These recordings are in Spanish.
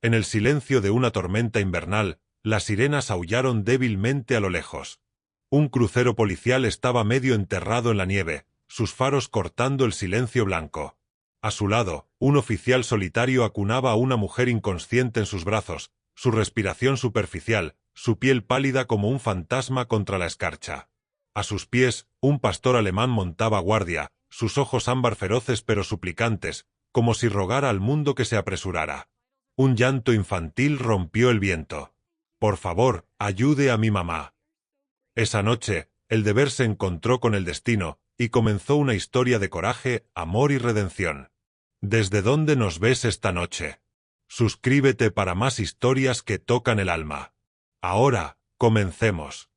En el silencio de una tormenta invernal, las sirenas aullaron débilmente a lo lejos. Un crucero policial estaba medio enterrado en la nieve, sus faros cortando el silencio blanco. A su lado, un oficial solitario acunaba a una mujer inconsciente en sus brazos, su respiración superficial, su piel pálida como un fantasma contra la escarcha. A sus pies, un pastor alemán montaba guardia, sus ojos ámbar feroces pero suplicantes, como si rogara al mundo que se apresurara. Un llanto infantil rompió el viento. «Por favor, ayude a mi mamá». Esa noche, el deber se encontró con el destino, y comenzó una historia de coraje, amor y redención. ¿Desde dónde nos ves esta noche? Suscríbete para más historias que tocan el alma. Ahora, comencemos.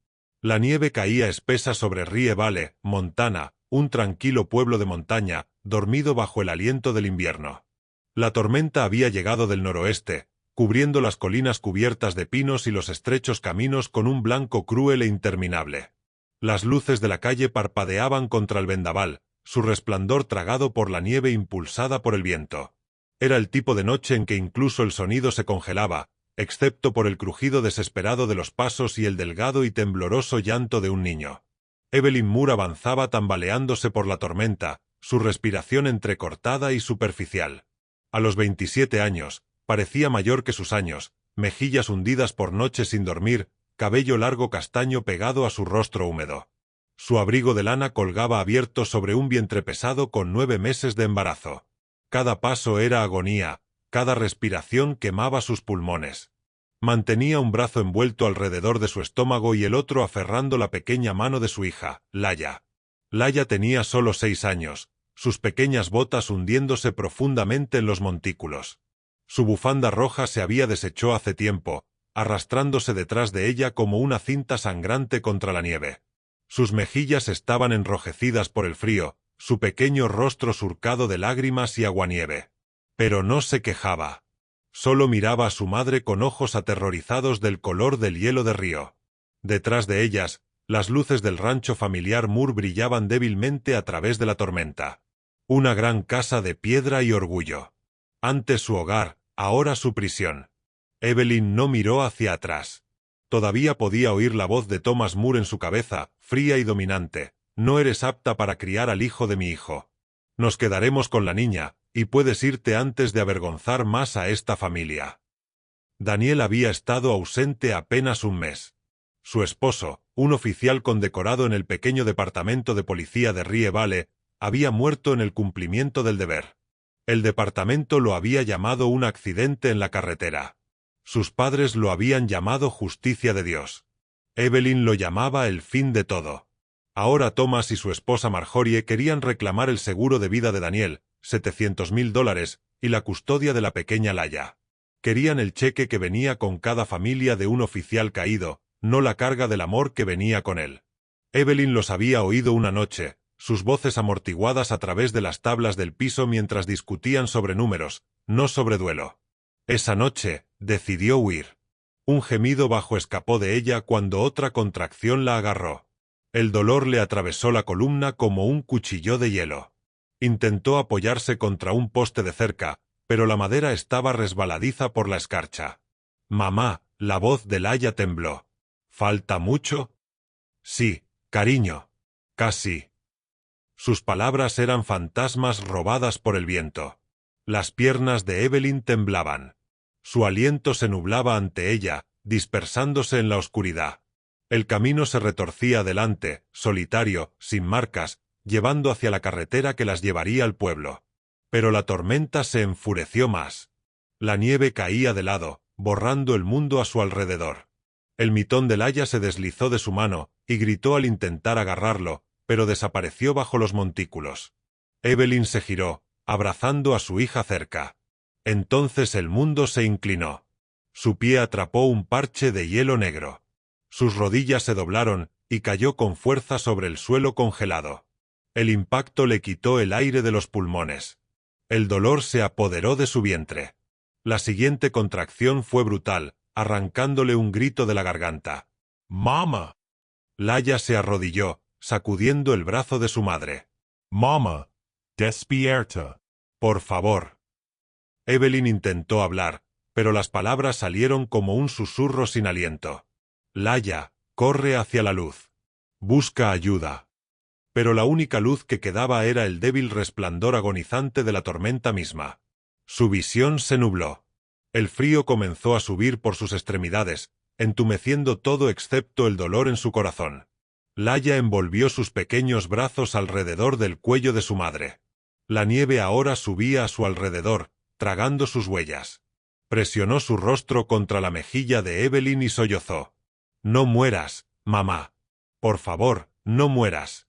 La nieve caía espesa sobre Rie Valley, Montana, un tranquilo pueblo de montaña, dormido bajo el aliento del invierno. La tormenta había llegado del noroeste, cubriendo las colinas cubiertas de pinos y los estrechos caminos con un blanco cruel e interminable. Las luces de la calle parpadeaban contra el vendaval, su resplandor tragado por la nieve impulsada por el viento. Era el tipo de noche en que incluso el sonido se congelaba, excepto por el crujido desesperado de los pasos y el delgado y tembloroso llanto de un niño. Evelyn Moore avanzaba tambaleándose por la tormenta, su respiración entrecortada y superficial. A los 27 años, parecía mayor que sus años, mejillas hundidas por noches sin dormir, cabello largo castaño pegado a su rostro húmedo. Su abrigo de lana colgaba abierto sobre un vientre pesado con 9 meses de embarazo. Cada paso era agonía, cada respiración quemaba sus pulmones. Mantenía un brazo envuelto alrededor de su estómago y el otro aferrando la pequeña mano de su hija, Laia. Laia tenía solo 6 años, sus pequeñas botas hundiéndose profundamente en los montículos. Su bufanda roja se había deshecho hace tiempo, arrastrándose detrás de ella como una cinta sangrante contra la nieve. Sus mejillas estaban enrojecidas por el frío, su pequeño rostro surcado de lágrimas y aguanieve. Pero no se quejaba. Solo miraba a su madre con ojos aterrorizados del color del hielo de río. Detrás de ellas, las luces del rancho familiar Moore brillaban débilmente a través de la tormenta. Una gran casa de piedra y orgullo. Antes su hogar, ahora su prisión. Evelyn no miró hacia atrás. Todavía podía oír la voz de Thomas Moore en su cabeza, fría y dominante. «No eres apta para criar al hijo de mi hijo. Nos quedaremos con la niña, y puedes irte antes de avergonzar más a esta familia». Daniel había estado ausente apenas un mes. Su esposo, un oficial condecorado en el pequeño departamento de policía de Rie Valley, había muerto en el cumplimiento del deber. El departamento lo había llamado un accidente en la carretera. Sus padres lo habían llamado justicia de Dios. Evelyn lo llamaba el fin de todo. Ahora Thomas y su esposa Marjorie querían reclamar el seguro de vida de Daniel, $700,000, y la custodia de la pequeña Laia. Querían el cheque que venía con cada familia de un oficial caído, no la carga del amor que venía con él. Evelyn los había oído una noche, sus voces amortiguadas a través de las tablas del piso mientras discutían sobre números, no sobre duelo. Esa noche, decidió huir. Un gemido bajo escapó de ella cuando otra contracción la agarró. El dolor le atravesó la columna como un cuchillo de hielo. Intentó apoyarse contra un poste de cerca, pero la madera estaba resbaladiza por la escarcha. «Mamá», la voz de Laia tembló. «¿Falta mucho?» «Sí, cariño. Casi». Sus palabras eran fantasmas robadas por el viento. Las piernas de Evelyn temblaban. Su aliento se nublaba ante ella, dispersándose en la oscuridad. El camino se retorcía adelante, solitario, sin marcas, llevando hacia la carretera que las llevaría al pueblo. Pero la tormenta se enfureció más. La nieve caía de lado, borrando el mundo a su alrededor. El mitón de Laia se deslizó de su mano, y gritó al intentar agarrarlo, pero desapareció bajo los montículos. Evelyn se giró, abrazando a su hija cerca. Entonces el mundo se inclinó. Su pie atrapó un parche de hielo negro. Sus rodillas se doblaron, y cayó con fuerza sobre el suelo congelado. El impacto le quitó el aire de los pulmones. El dolor se apoderó de su vientre. La siguiente contracción fue brutal, arrancándole un grito de la garganta. «¡Mama!». Laia se arrodilló, sacudiendo el brazo de su madre. «Mama, despierta. Por favor». Evelyn intentó hablar, pero las palabras salieron como un susurro sin aliento. Laia, corre hacia la luz. Busca ayuda. Pero la única luz que quedaba era el débil resplandor agonizante de la tormenta misma. Su visión se nubló. El frío comenzó a subir por sus extremidades, entumeciendo todo excepto el dolor en su corazón. Laia envolvió sus pequeños brazos alrededor del cuello de su madre. La nieve ahora subía a su alrededor, tragando sus huellas. Presionó su rostro contra la mejilla de Evelyn y sollozó. «No mueras, mamá. Por favor, no mueras».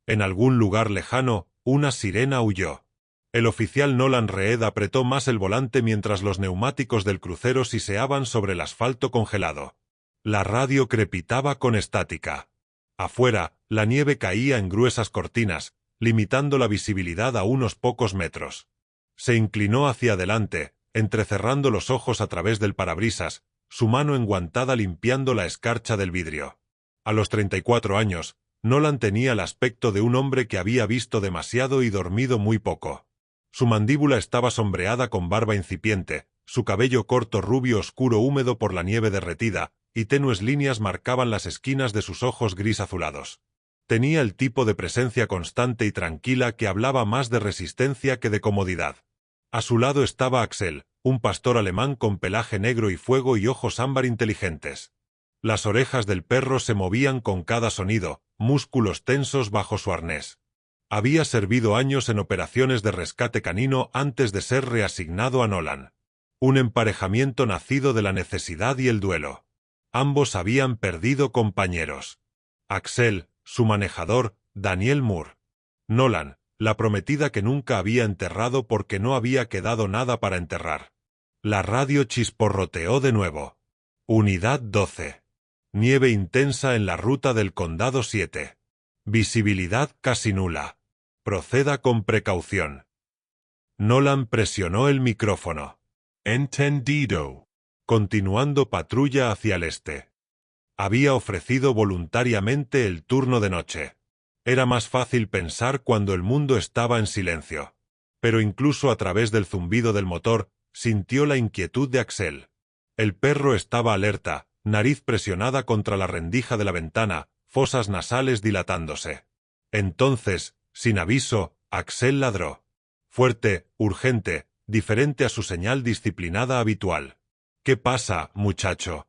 En algún lugar lejano, una sirena huyó. El oficial Nolan Reed apretó más el volante mientras los neumáticos del crucero siseaban sobre el asfalto congelado. La radio crepitaba con estática. Afuera, la nieve caía en gruesas cortinas, limitando la visibilidad a unos pocos metros. Se inclinó hacia adelante, entrecerrando los ojos a través del parabrisas, su mano enguantada limpiando la escarcha del vidrio. A los 34 años, Nolan tenía el aspecto de un hombre que había visto demasiado y dormido muy poco. Su mandíbula estaba sombreada con barba incipiente, su cabello corto rubio oscuro húmedo por la nieve derretida, y tenues líneas marcaban las esquinas de sus ojos gris azulados. Tenía el tipo de presencia constante y tranquila que hablaba más de resistencia que de comodidad. A su lado estaba Axel, un pastor alemán con pelaje negro y fuego y ojos ámbar inteligentes. Las orejas del perro se movían con cada sonido, músculos tensos bajo su arnés. Había servido años en operaciones de rescate canino antes de ser reasignado a Nolan. Un emparejamiento nacido de la necesidad y el duelo. Ambos habían perdido compañeros. Axel, su manejador, Daniel Moore. Nolan, la prometida que nunca había enterrado porque no había quedado nada para enterrar. La radio chisporroteó de nuevo. Unidad 12. Nieve intensa en la ruta del Condado 7. Visibilidad casi nula. Proceda con precaución. Nolan presionó el micrófono. Entendido. Continuando patrulla hacia el este. Había ofrecido voluntariamente el turno de noche. Era más fácil pensar cuando el mundo estaba en silencio. Pero incluso a través del zumbido del motor, sintió la inquietud de Axel. El perro estaba alerta, nariz presionada contra la rendija de la ventana, fosas nasales dilatándose. Entonces, sin aviso, Axel ladró. Fuerte, urgente, diferente a su señal disciplinada habitual. «¿Qué pasa, muchacho?»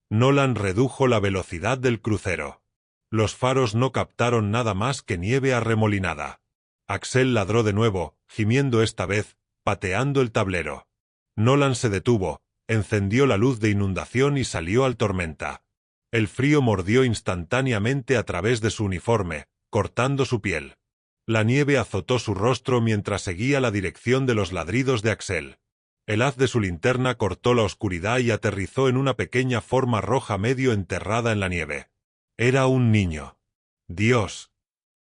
Nolan redujo la velocidad del crucero. Los faros no captaron nada más que nieve arremolinada. Axel ladró de nuevo, gimiendo esta vez, pateando el tablero. Nolan se detuvo, encendió la luz de inundación y salió al tormenta. El frío mordió instantáneamente a través de su uniforme, cortando su piel. La nieve azotó su rostro mientras seguía la dirección de los ladridos de Axel. El haz de su linterna cortó la oscuridad y aterrizó en una pequeña forma roja medio enterrada en la nieve. Era un niño. ¡Dios!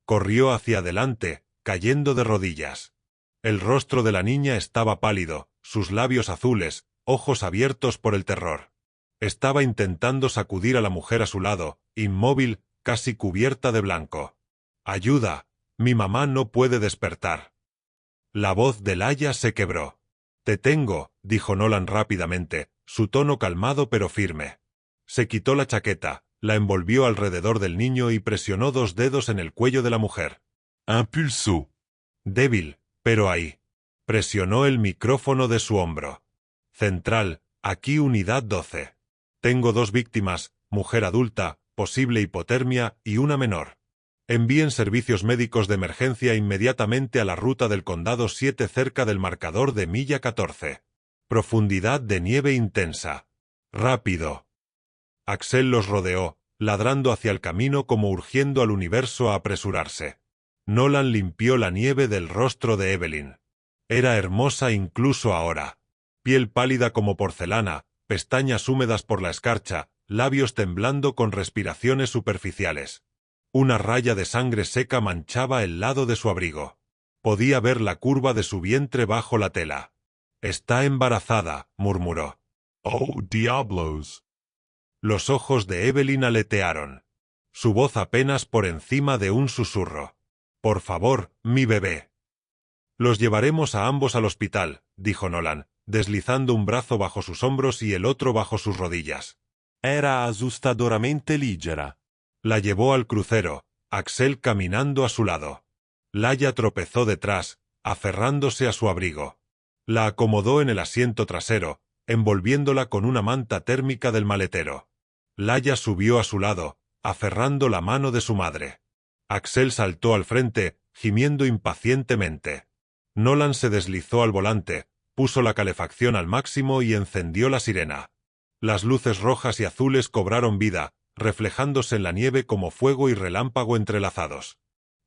Corrió hacia adelante, cayendo de rodillas. El rostro de la niña estaba pálido, sus labios azules, ojos abiertos por el terror. Estaba intentando sacudir a la mujer a su lado, inmóvil, casi cubierta de blanco. «¡Ayuda! Mi mamá no puede despertar». La voz de Laia se quebró. «Te tengo», dijo Nolan rápidamente, su tono calmado pero firme. Se quitó la chaqueta, la envolvió alrededor del niño y presionó 2 dedos en el cuello de la mujer. «Impulsó». Débil, pero ahí. Presionó el micrófono de su hombro. «Central, aquí unidad 12. Tengo 2 víctimas, mujer adulta, posible hipotermia y una menor. Envíen servicios médicos de emergencia inmediatamente a la ruta del Condado 7 cerca del marcador de milla 14. Profundidad de nieve intensa. Rápido». Axel los rodeó, ladrando hacia el camino como urgiendo al universo a apresurarse. Nolan limpió la nieve del rostro de Evelyn. Era hermosa incluso ahora. Piel pálida como porcelana, pestañas húmedas por la escarcha, labios temblando con respiraciones superficiales. Una raya de sangre seca manchaba el lado de su abrigo. Podía ver la curva de su vientre bajo la tela. «Está embarazada», murmuró. «Oh, diablos». Los ojos de Evelyn aletearon. Su voz apenas por encima de un susurro. «Por favor, mi bebé». «Los llevaremos a ambos al hospital», dijo Nolan, deslizando un brazo bajo sus hombros y el otro bajo sus rodillas. Era assustadoramente leggera. La llevó al crucero, Axel caminando a su lado. Laia tropezó detrás, aferrándose a su abrigo. La acomodó en el asiento trasero, envolviéndola con una manta térmica del maletero. Laia subió a su lado, aferrando la mano de su madre. Axel saltó al frente, gimiendo impacientemente. Nolan se deslizó al volante, puso la calefacción al máximo y encendió la sirena. Las luces rojas y azules cobraron vida, reflejándose en la nieve como fuego y relámpago entrelazados.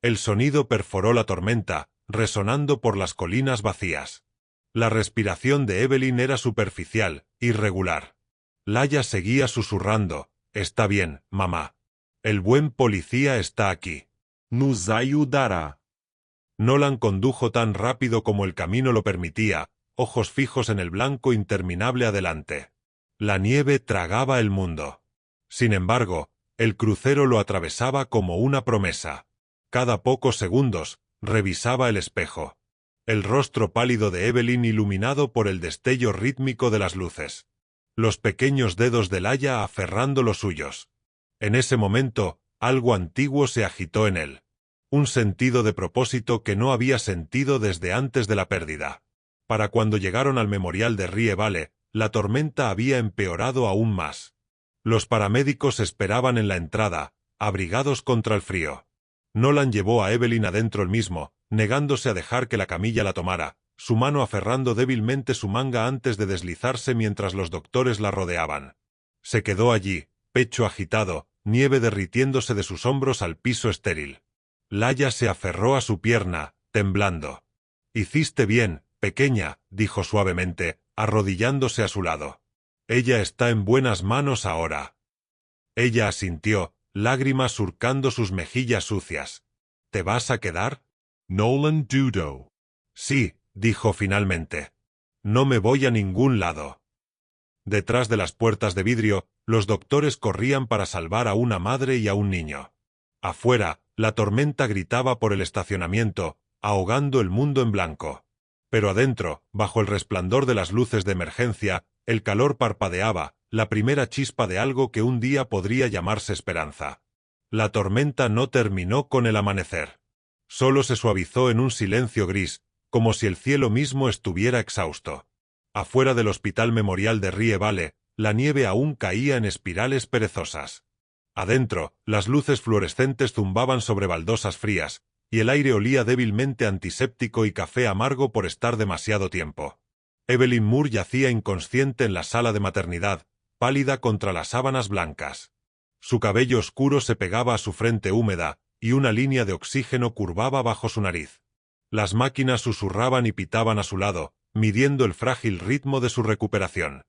El sonido perforó la tormenta, resonando por las colinas vacías. La respiración de Evelyn era superficial, irregular. Laia seguía susurrando: «Está bien, mamá. El buen policía está aquí. Nos ayudará». Nolan condujo tan rápido como el camino lo permitía, ojos fijos en el blanco interminable adelante. La nieve tragaba el mundo. Sin embargo, el crucero lo atravesaba como una promesa. Cada pocos segundos, revisaba el espejo. El rostro pálido de Evelyn iluminado por el destello rítmico de las luces. Los pequeños dedos de Laia aferrando los suyos. En ese momento, algo antiguo se agitó en él. Un sentido de propósito que no había sentido desde antes de la pérdida. Para cuando llegaron al memorial de Rie Valley, la tormenta había empeorado aún más. Los paramédicos esperaban en la entrada, abrigados contra el frío. Nolan llevó a Evelyn adentro él mismo, negándose a dejar que la camilla la tomara, su mano aferrando débilmente su manga antes de deslizarse mientras los doctores la rodeaban. Se quedó allí, pecho agitado, nieve derritiéndose de sus hombros al piso estéril. Laia se aferró a su pierna, temblando. «Hiciste bien, pequeña», dijo suavemente, arrodillándose a su lado. «Ella está en buenas manos ahora». Ella asintió, lágrimas surcando sus mejillas sucias. «¿Te vas a quedar?» Nolan dudó. «Sí», dijo finalmente. «No me voy a ningún lado». Detrás de las puertas de vidrio, los doctores corrían para salvar a una madre y a un niño. Afuera, la tormenta gritaba por el estacionamiento, ahogando el mundo en blanco. Pero adentro, bajo el resplandor de las luces de emergencia, el calor parpadeaba, la primera chispa de algo que un día podría llamarse esperanza. La tormenta no terminó con el amanecer. Solo se suavizó en un silencio gris, como si el cielo mismo estuviera exhausto. Afuera del Hospital Memorial de Rie Valley, la nieve aún caía en espirales perezosas. Adentro, las luces fluorescentes zumbaban sobre baldosas frías, y el aire olía débilmente antiséptico y café amargo por estar demasiado tiempo. Evelyn Moore yacía inconsciente en la sala de maternidad, pálida contra las sábanas blancas. Su cabello oscuro se pegaba a su frente húmeda, y una línea de oxígeno curvaba bajo su nariz. Las máquinas susurraban y pitaban a su lado, midiendo el frágil ritmo de su recuperación.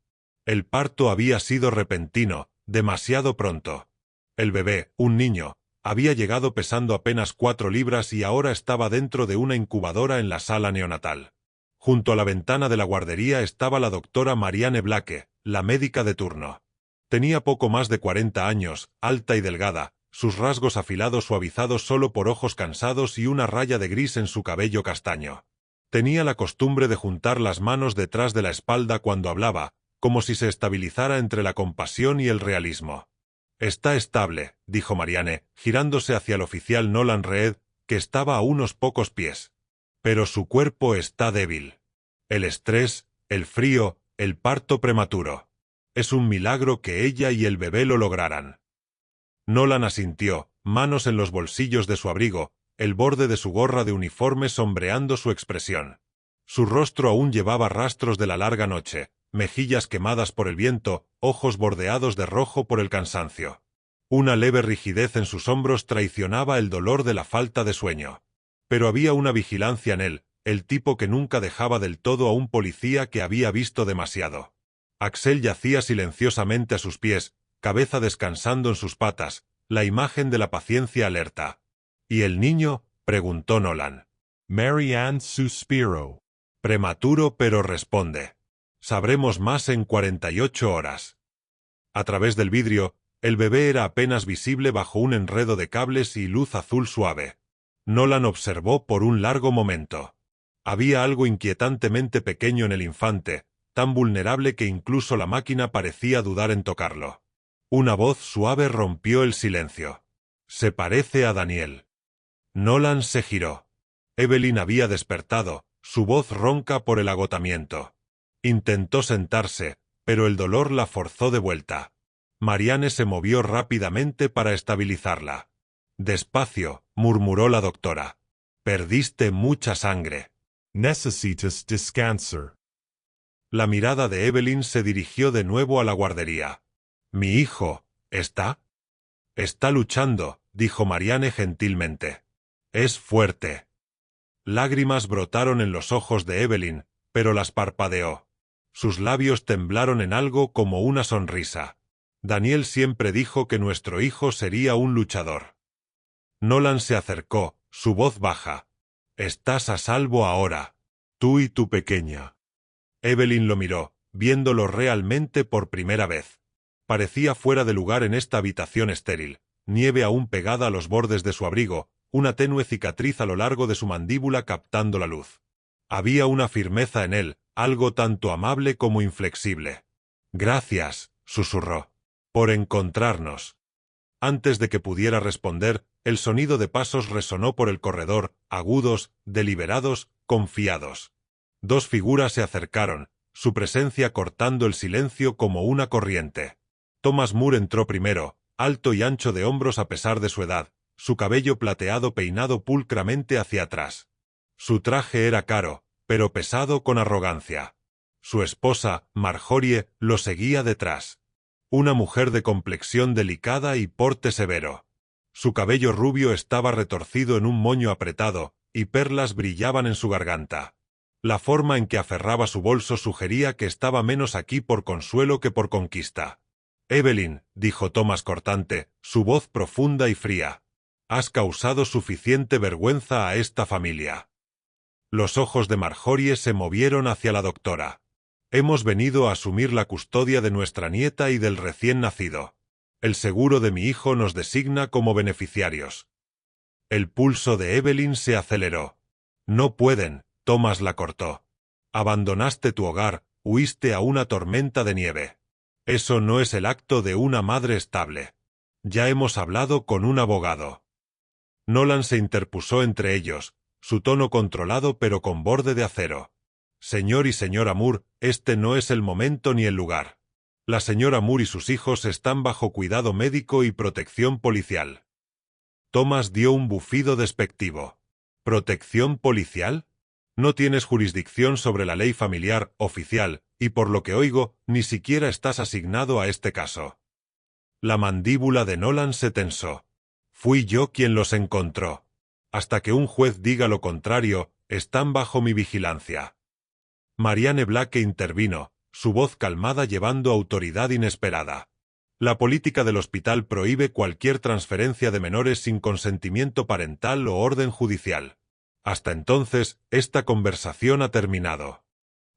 El parto había sido repentino, demasiado pronto. El bebé, un niño, había llegado pesando apenas 4 libras y ahora estaba dentro de una incubadora en la sala neonatal. Junto a la ventana de la guardería estaba la doctora Marianne Blake, la médica de turno. Tenía poco más de 40 años, alta y delgada, sus rasgos afilados suavizados solo por ojos cansados y una raya de gris en su cabello castaño. Tenía la costumbre de juntar las manos detrás de la espalda cuando hablaba, como si se estabilizara entre la compasión y el realismo. «Está estable», dijo Marianne, girándose hacia el oficial Nolan Reed, que estaba a unos pocos pies. «Pero su cuerpo está débil. El estrés, el frío, el parto prematuro. Es un milagro que ella y el bebé lo lograran». Nolan asintió, manos en los bolsillos de su abrigo, el borde de su gorra de uniforme sombreando su expresión. Su rostro aún llevaba rastros de la larga noche, mejillas quemadas por el viento, ojos bordeados de rojo por el cansancio. Una leve rigidez en sus hombros traicionaba el dolor de la falta de sueño. Pero había una vigilancia en él, el tipo que nunca dejaba del todo a un policía que había visto demasiado. Axel yacía silenciosamente a sus pies, cabeza descansando en sus patas, la imagen de la paciencia alerta. «¿Y el niño?», preguntó Nolan. Marianne suspiró. «Prematuro, pero responde. Sabremos más en 48 horas». A través del vidrio, el bebé era apenas visible bajo un enredo de cables y luz azul suave. Nolan observó por un largo momento. Había algo inquietantemente pequeño en el infante, tan vulnerable que incluso la máquina parecía dudar en tocarlo. Una voz suave rompió el silencio. «Se parece a Daniel». Nolan se giró. Evelyn había despertado, su voz ronca por el agotamiento. Intentó sentarse, pero el dolor la forzó de vuelta. Marianne se movió rápidamente para estabilizarla. «Despacio», murmuró la doctora. «Perdiste mucha sangre». Necessitas descansar. La mirada de Evelyn se dirigió de nuevo a la guardería. «¿Mi hijo está?» «Está luchando», dijo Marianne gentilmente. «Es fuerte». Lágrimas brotaron en los ojos de Evelyn, pero las parpadeó. Sus labios temblaron en algo como una sonrisa. «Daniel siempre dijo que nuestro hijo sería un luchador». Nolan se acercó, su voz baja. «Estás a salvo ahora. Tú y tu pequeña». Evelyn lo miró, viéndolo realmente por primera vez. Parecía fuera de lugar en esta habitación estéril, nieve aún pegada a los bordes de su abrigo, una tenue cicatriz a lo largo de su mandíbula captando la luz. Había una firmeza en él, algo tanto amable como inflexible. «Gracias», susurró, «por encontrarnos». Antes de que pudiera responder, el sonido de pasos resonó por el corredor, agudos, deliberados, confiados. Dos figuras se acercaron, su presencia cortando el silencio como una corriente. Thomas Moore entró primero, alto y ancho de hombros a pesar de su edad, su cabello plateado peinado pulcramente hacia atrás. Su traje era caro, pero pesado con arrogancia. Su esposa, Marjorie, lo seguía detrás. Una mujer de complexión delicada y porte severo. Su cabello rubio estaba retorcido en un moño apretado, y perlas brillaban en su garganta. La forma en que aferraba su bolso sugería que estaba menos aquí por consuelo que por conquista. «Evelyn», dijo Thomas cortante, su voz profunda y fría, «has causado suficiente vergüenza a esta familia». Los ojos de Marjorie se movieron hacia la doctora. «Hemos venido a asumir la custodia de nuestra nieta y del recién nacido. El seguro de mi hijo nos designa como beneficiarios». El pulso de Evelyn se aceleró. «No pueden», Thomas la cortó. «Abandonaste tu hogar, huiste a una tormenta de nieve. Eso no es el acto de una madre estable. Ya hemos hablado con un abogado». Nolan se interpuso entre ellos, su tono controlado pero con borde de acero. «Señor y señora Moore, este no es el momento ni el lugar. La señora Moore y sus hijos están bajo cuidado médico y protección policial». Thomas dio un bufido despectivo. «¿Protección policial? No tienes jurisdicción sobre la ley familiar oficial, y por lo que oigo, ni siquiera estás asignado a este caso». La mandíbula de Nolan se tensó. «Fui yo quien los encontró. Hasta que un juez diga lo contrario, están bajo mi vigilancia». Marianne Blake intervino, su voz calmada llevando autoridad inesperada. «La política del hospital prohíbe cualquier transferencia de menores sin consentimiento parental o orden judicial. Hasta entonces, esta conversación ha terminado».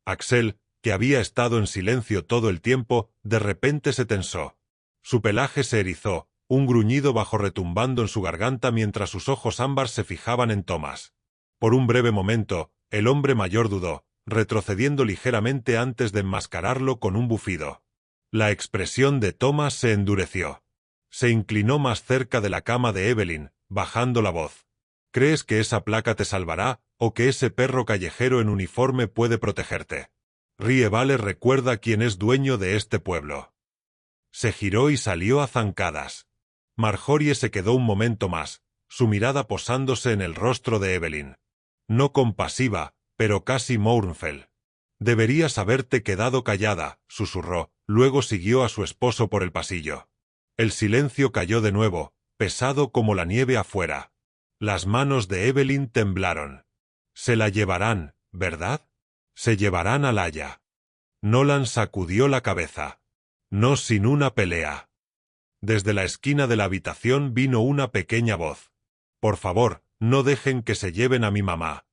Axel, que había estado en silencio todo el tiempo, de repente se tensó. Su pelaje se erizó, un gruñido bajo retumbando en su garganta mientras sus ojos ámbar se fijaban en Thomas. Por un breve momento, el hombre mayor dudó, retrocediendo ligeramente antes de enmascararlo con un bufido. La expresión de Thomas se endureció. Se inclinó más cerca de la cama de Evelyn, bajando la voz. «¿Crees que esa placa te salvará, o que ese perro callejero en uniforme puede protegerte? Rievale recuerda quién es dueño de este pueblo». Se giró y salió a zancadas. Marjorie se quedó un momento más, su mirada posándose en el rostro de Evelyn. No compasiva, pero casi mournful. «Deberías haberte quedado callada», susurró, luego siguió a su esposo por el pasillo. El silencio cayó de nuevo, pesado como la nieve afuera. Las manos de Evelyn temblaron. «Se la llevarán, ¿verdad? Se llevarán a Laia». Nolan sacudió la cabeza. «No sin una pelea». Desde la esquina de la habitación vino una pequeña voz. «Por favor, no dejen que se lleven a mi mamá».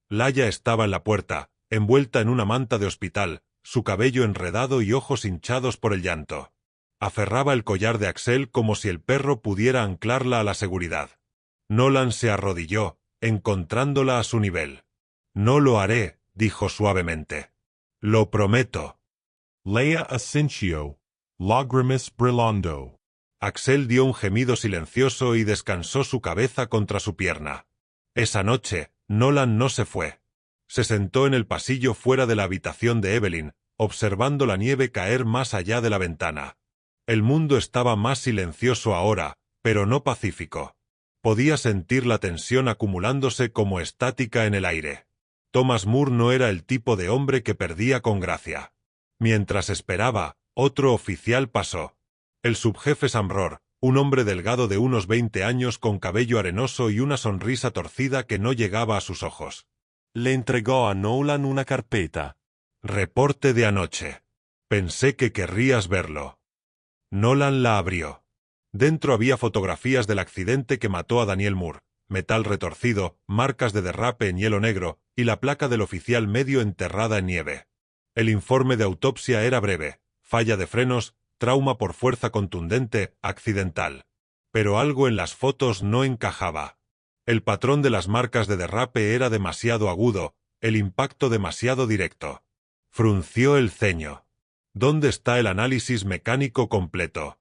Laia estaba en la puerta, envuelta en una manta de hospital, su cabello enredado y ojos hinchados por el llanto. Aferraba el collar de Axel como si el perro pudiera anclarla a la seguridad. Nolan se arrodilló, encontrándola a su nivel. «No lo haré», dijo suavemente. Lo prometo. Lea Ascencio, Lagrimis Brillando. Axel dio un gemido silencioso y descansó su cabeza contra su pierna. Esa noche, Nolan no se fue. Se sentó en el pasillo fuera de la habitación de Evelyn, observando la nieve caer más allá de la ventana. El mundo estaba más silencioso ahora, pero no pacífico. Podía sentir la tensión acumulándose como estática en el aire. Thomas Moore no era el tipo de hombre que perdía con gracia. Mientras esperaba, otro oficial pasó. El subjefe Samror, un hombre delgado de unos 20 años con cabello arenoso y una sonrisa torcida que no llegaba a sus ojos. Le entregó a Nolan una carpeta. Reporte de anoche. Pensé que querrías verlo. Nolan la abrió. Dentro había fotografías del accidente que mató a Daniel Moore, metal retorcido, marcas de derrape en hielo negro y la placa del oficial medio enterrada en nieve. El informe de autopsia era breve: falla de frenos, trauma por fuerza contundente, accidental. Pero algo en las fotos no encajaba. El patrón de las marcas de derrape era demasiado agudo, el impacto demasiado directo. Frunció el ceño. ¿Dónde está el análisis mecánico completo?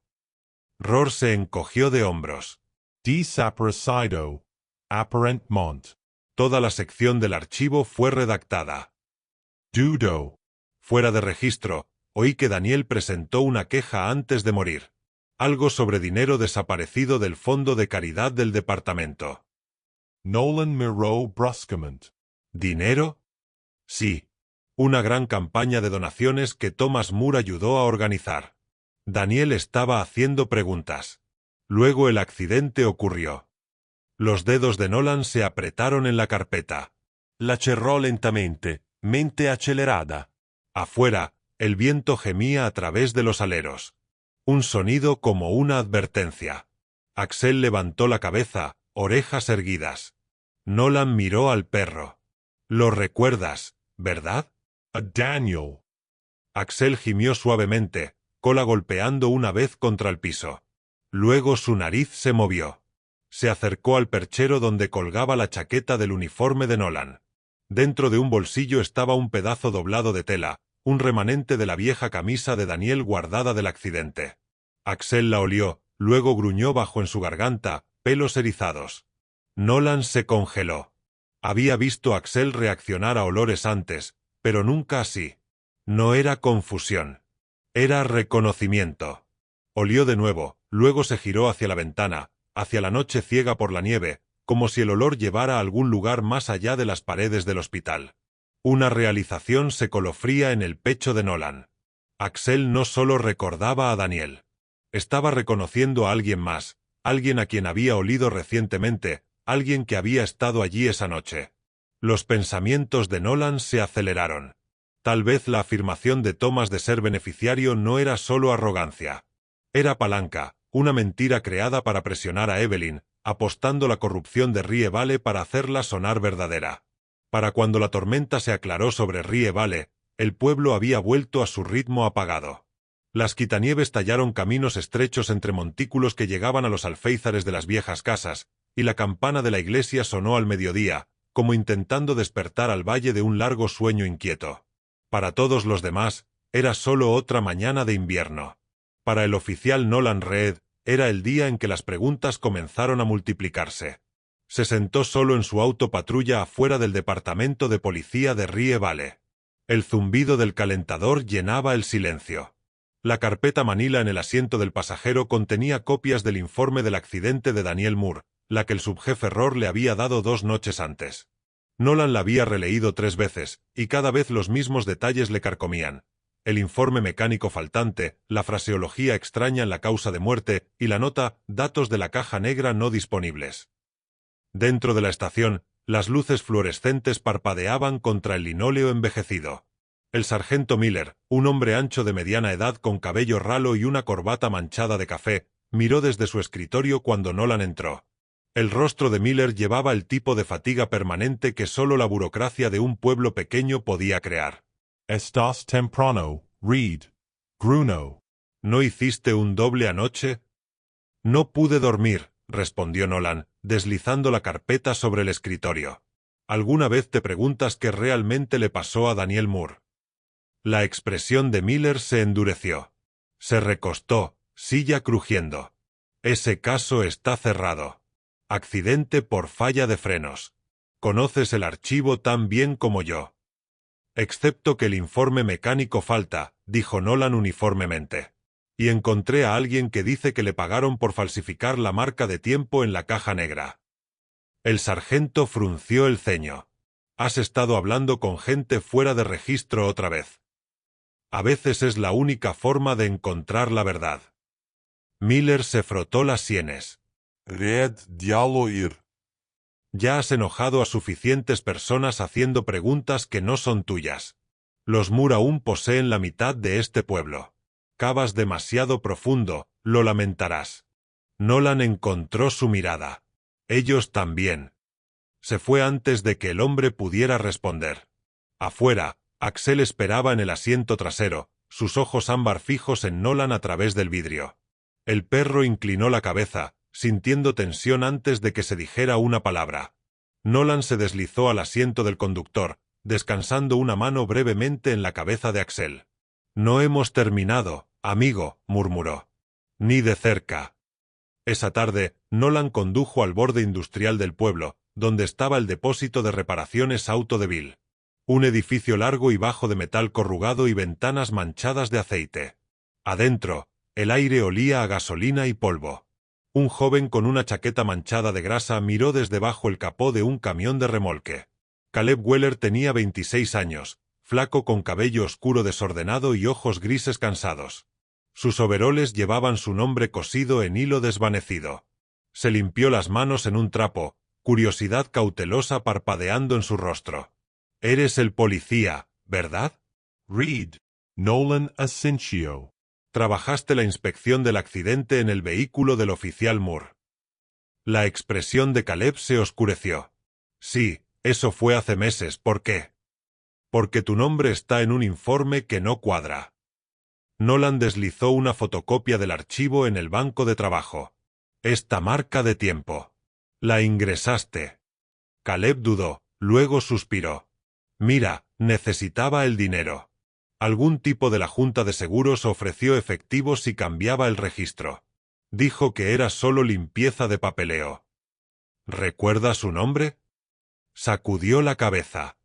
Rohr se encogió de hombros. Desaparecido. Apparent Mont. Toda la sección del archivo fue redactada. Dudo. Fuera de registro, oí que Daniel presentó una queja antes de morir. Algo sobre dinero desaparecido del fondo de caridad del departamento. Nolan miró bruscamente. ¿Dinero? Sí. Una gran campaña de donaciones que Thomas Moore ayudó a organizar. Daniel estaba haciendo preguntas. Luego el accidente ocurrió. Los dedos de Nolan se apretaron en la carpeta. La cerró lentamente, mente acelerada. Afuera, el viento gemía a través de los aleros. Un sonido como una advertencia. Axel levantó la cabeza, orejas erguidas. Nolan miró al perro. Lo recuerdas, ¿verdad? A Daniel. Axel gimió suavemente, cola golpeando una vez contra el piso. Luego su nariz se movió. Se acercó al perchero donde colgaba la chaqueta del uniforme de Nolan. Dentro de un bolsillo estaba un pedazo doblado de tela, un remanente de la vieja camisa de Daniel guardada del accidente. Axel la olió, luego gruñó bajo en su garganta, pelos erizados. Nolan se congeló. Había visto a Axel reaccionar a olores antes, pero nunca así. No era confusión. Era reconocimiento. Olió de nuevo, luego se giró hacia la ventana, hacia la noche ciega por la nieve, como si el olor llevara a algún lugar más allá de las paredes del hospital. Una realización se coló fría en el pecho de Nolan. Axel no solo recordaba a Daniel. Estaba reconociendo a alguien más, alguien a quien había olido recientemente, alguien que había estado allí esa noche. Los pensamientos de Nolan se aceleraron. Tal vez la afirmación de Thomas de ser beneficiario no era solo arrogancia. Era palanca, una mentira creada para presionar a Evelyn, apostando la corrupción de Rie Valley para hacerla sonar verdadera. Para cuando la tormenta se aclaró sobre Rie Valley, el pueblo había vuelto a su ritmo apagado. Las quitanieves tallaron caminos estrechos entre montículos que llegaban a los alféizares de las viejas casas, y la campana de la iglesia sonó al mediodía, como intentando despertar al valle de un largo sueño inquieto. Para todos los demás, era solo otra mañana de invierno. Para el oficial Nolan Reed, era el día en que las preguntas comenzaron a multiplicarse. Se sentó solo en su auto patrulla afuera del departamento de policía de Rie Valley. El zumbido del calentador llenaba el silencio. La carpeta manila en el asiento del pasajero contenía copias del informe del accidente de Daniel Moore, la que el subjefe Rohr le había dado 2 noches antes. Nolan la había releído 3 veces, y cada vez los mismos detalles le carcomían. El informe mecánico faltante, la fraseología extraña en la causa de muerte y la nota «datos de la caja negra no disponibles». Dentro de la estación, las luces fluorescentes parpadeaban contra el linóleo envejecido. El sargento Miller, un hombre ancho de mediana edad con cabello ralo y una corbata manchada de café, miró desde su escritorio cuando Nolan entró. El rostro de Miller llevaba el tipo de fatiga permanente que solo la burocracia de un pueblo pequeño podía crear. Estás temprano, Reed. Gruno. ¿No hiciste un doble anoche? No pude dormir, respondió Nolan, deslizando la carpeta sobre el escritorio. ¿Alguna vez te preguntas qué realmente le pasó a Daniel Moore? La expresión de Miller se endureció. Se recostó, silla crujiendo. Ese caso está cerrado. Accidente por falla de frenos. Conoces el archivo tan bien como yo. Excepto que el informe mecánico falta, dijo Nolan uniformemente. Y encontré a alguien que dice que le pagaron por falsificar la marca de tiempo en la caja negra. El sargento frunció el ceño. Has estado hablando con gente fuera de registro otra vez. A veces es la única forma de encontrar la verdad. Miller se frotó las sienes. Red diablo ir. Ya has enojado a suficientes personas haciendo preguntas que no son tuyas. Los Moore aún poseen la mitad de este pueblo. Cavas demasiado profundo, lo lamentarás. Nolan encontró su mirada. Ellos también. Se fue antes de que el hombre pudiera responder. Afuera, Axel esperaba en el asiento trasero, sus ojos ámbar fijos en Nolan a través del vidrio. El perro inclinó la cabeza, sintiendo tensión antes de que se dijera una palabra. Nolan se deslizó al asiento del conductor, descansando una mano brevemente en la cabeza de Axel. No hemos terminado, amigo, murmuró. Ni de cerca. Esa tarde, Nolan condujo al borde industrial del pueblo, donde estaba el depósito de reparaciones Auto de Bill. Un edificio largo y bajo de metal corrugado y ventanas manchadas de aceite. Adentro, el aire olía a gasolina y polvo. Un joven con una chaqueta manchada de grasa miró desde bajo el capó de un camión de remolque. Caleb Weller tenía 26 años, flaco con cabello oscuro desordenado y ojos grises cansados. Sus overoles llevaban su nombre cosido en hilo desvanecido. Se limpió las manos en un trapo, curiosidad cautelosa parpadeando en su rostro. Eres el policía, ¿verdad? Reed. Nolan Asencio. Trabajaste la inspección del accidente en el vehículo del oficial Moore. La expresión de Caleb se oscureció. Sí, eso fue hace meses. ¿Por qué? Porque tu nombre está en un informe que no cuadra. Nolan deslizó una fotocopia del archivo en el banco de trabajo. Esta marca de tiempo. La ingresaste. Caleb dudó, luego suspiró. Mira, necesitaba el dinero. Algún tipo de la Junta de Seguros ofreció efectivo si cambiaba el registro. Dijo que era solo limpieza de papeleo. ¿Recuerda su nombre? Sacudió la cabeza.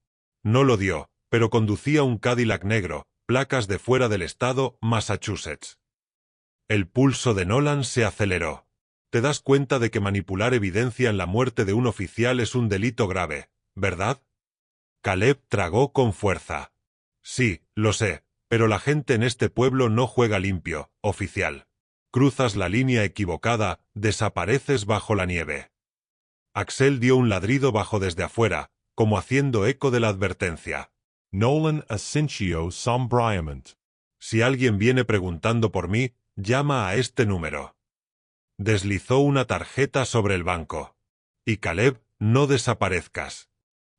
No lo dio, pero conducía un Cadillac negro, placas de fuera del estado, Massachusetts. El pulso de Nolan se aceleró. Te das cuenta de que manipular evidencia en la muerte de un oficial es un delito grave, ¿verdad? Caleb tragó con fuerza. Sí, lo sé, pero la gente en este pueblo no juega limpio, oficial. Cruzas la línea equivocada, desapareces bajo la nieve. Axel dio un ladrido bajo desde afuera, como haciendo eco de la advertencia. Nolan Asencio Sombriament. Si alguien viene preguntando por mí, llama a este número. Deslizó una tarjeta sobre el banco. Y Caleb, no desaparezcas.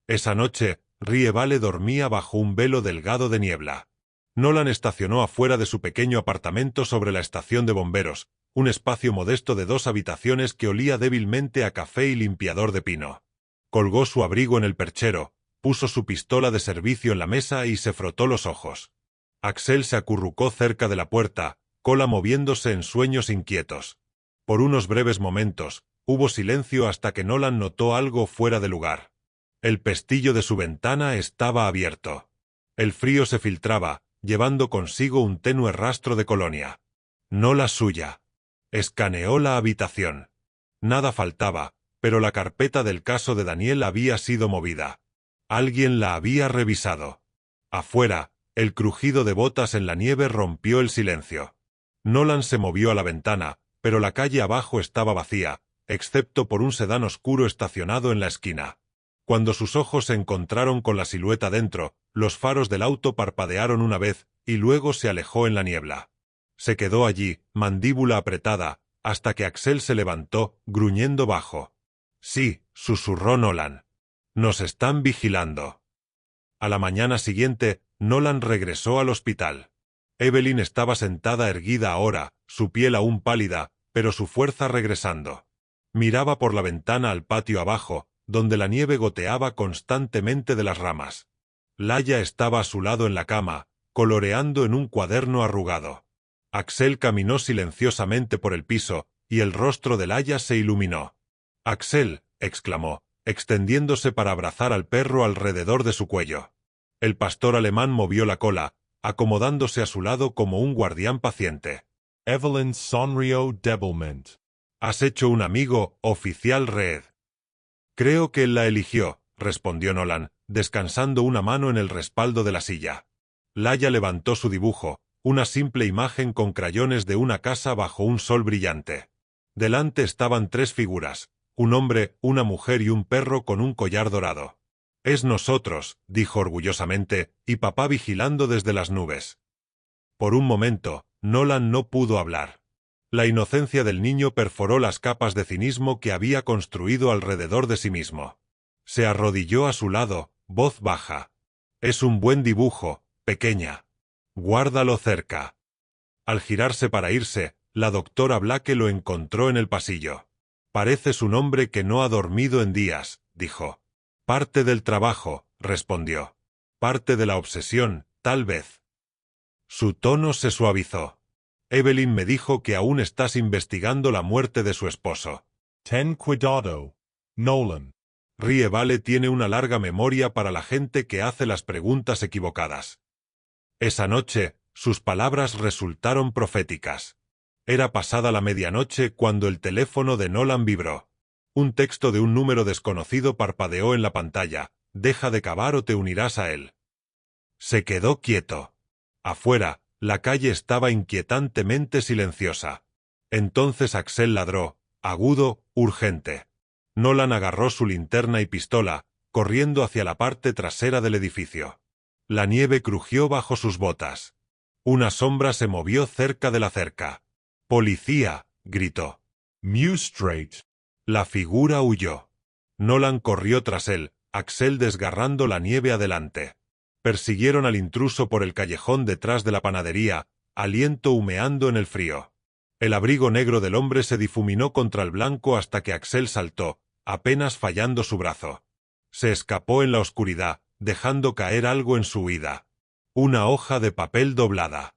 Esa noche, Rievale dormía bajo un velo delgado de niebla. Nolan estacionó afuera de su pequeño apartamento sobre la estación de bomberos, un espacio modesto de 2 habitaciones que olía débilmente a café y limpiador de pino. Colgó su abrigo en el perchero, puso su pistola de servicio en la mesa y se frotó los ojos. Axel se acurrucó cerca de la puerta, cola moviéndose en sueños inquietos. Por unos breves momentos, hubo silencio hasta que Nolan notó algo fuera de lugar. El pestillo de su ventana estaba abierto. El frío se filtraba, llevando consigo un tenue rastro de colonia. No la suya. Escaneó la habitación. Nada faltaba, pero la carpeta del caso de Daniel había sido movida. Alguien la había revisado. Afuera, el crujido de botas en la nieve rompió el silencio. Nolan se movió a la ventana, pero la calle abajo estaba vacía, excepto por un sedán oscuro estacionado en la esquina. Cuando sus ojos se encontraron con la silueta dentro, los faros del auto parpadearon una vez, y luego se alejó en la niebla. Se quedó allí, mandíbula apretada, hasta que Axel se levantó, gruñendo bajo. Sí, susurró Nolan. Nos están vigilando. A la mañana siguiente, Nolan regresó al hospital. Evelyn estaba sentada erguida ahora, su piel aún pálida, pero su fuerza regresando. Miraba por la ventana al patio abajo, donde la nieve goteaba constantemente de las ramas. Laia estaba a su lado en la cama, coloreando en un cuaderno arrugado. Axel caminó silenciosamente por el piso, y el rostro de Laia se iluminó. «Axel», exclamó, extendiéndose para abrazar al perro alrededor de su cuello. El pastor alemán movió la cola, acomodándose a su lado como un guardián paciente. Evelyn sonrió débilmente. «Has hecho un amigo, oficial Reed». «Creo que él la eligió», respondió Nolan, descansando una mano en el respaldo de la silla. Laia levantó su dibujo, una simple imagen con crayones de una casa bajo un sol brillante. Delante estaban tres figuras, un hombre, una mujer y un perro con un collar dorado. «Es nosotros», dijo orgullosamente, y papá vigilando desde las nubes. Por un momento, Nolan no pudo hablar. La inocencia del niño perforó las capas de cinismo que había construido alrededor de sí mismo. Se arrodilló a su lado, voz baja. «Es un buen dibujo, pequeña. Guárdalo cerca». Al girarse para irse, la doctora Blake lo encontró en el pasillo. «Pareces un hombre que no ha dormido en días», dijo. «Parte del trabajo», respondió. «Parte de la obsesión, tal vez». Su tono se suavizó. «Evelyn me dijo que aún estás investigando la muerte de su esposo». Ten cuidado, Nolan. Rievale tiene una larga memoria para la gente que hace las preguntas equivocadas. Esa noche, sus palabras resultaron proféticas. Era pasada la medianoche cuando el teléfono de Nolan vibró. Un texto de un número desconocido parpadeó en la pantalla. «Deja de cavar o te unirás a él». Se quedó quieto. Afuera, la calle estaba inquietantemente silenciosa. Entonces Axel ladró, agudo, urgente. Nolan agarró su linterna y pistola, corriendo hacia la parte trasera del edificio. La nieve crujió bajo sus botas. Una sombra se movió cerca de la cerca. «¡Policía!», gritó. Mew Street. La figura huyó. Nolan corrió tras él, Axel desgarrando la nieve adelante. Persiguieron al intruso por el callejón detrás de la panadería, aliento humeando en el frío. El abrigo negro del hombre se difuminó contra el blanco hasta que Axel saltó, apenas fallando su brazo. Se escapó en la oscuridad, dejando caer algo en su huida. Una hoja de papel doblada.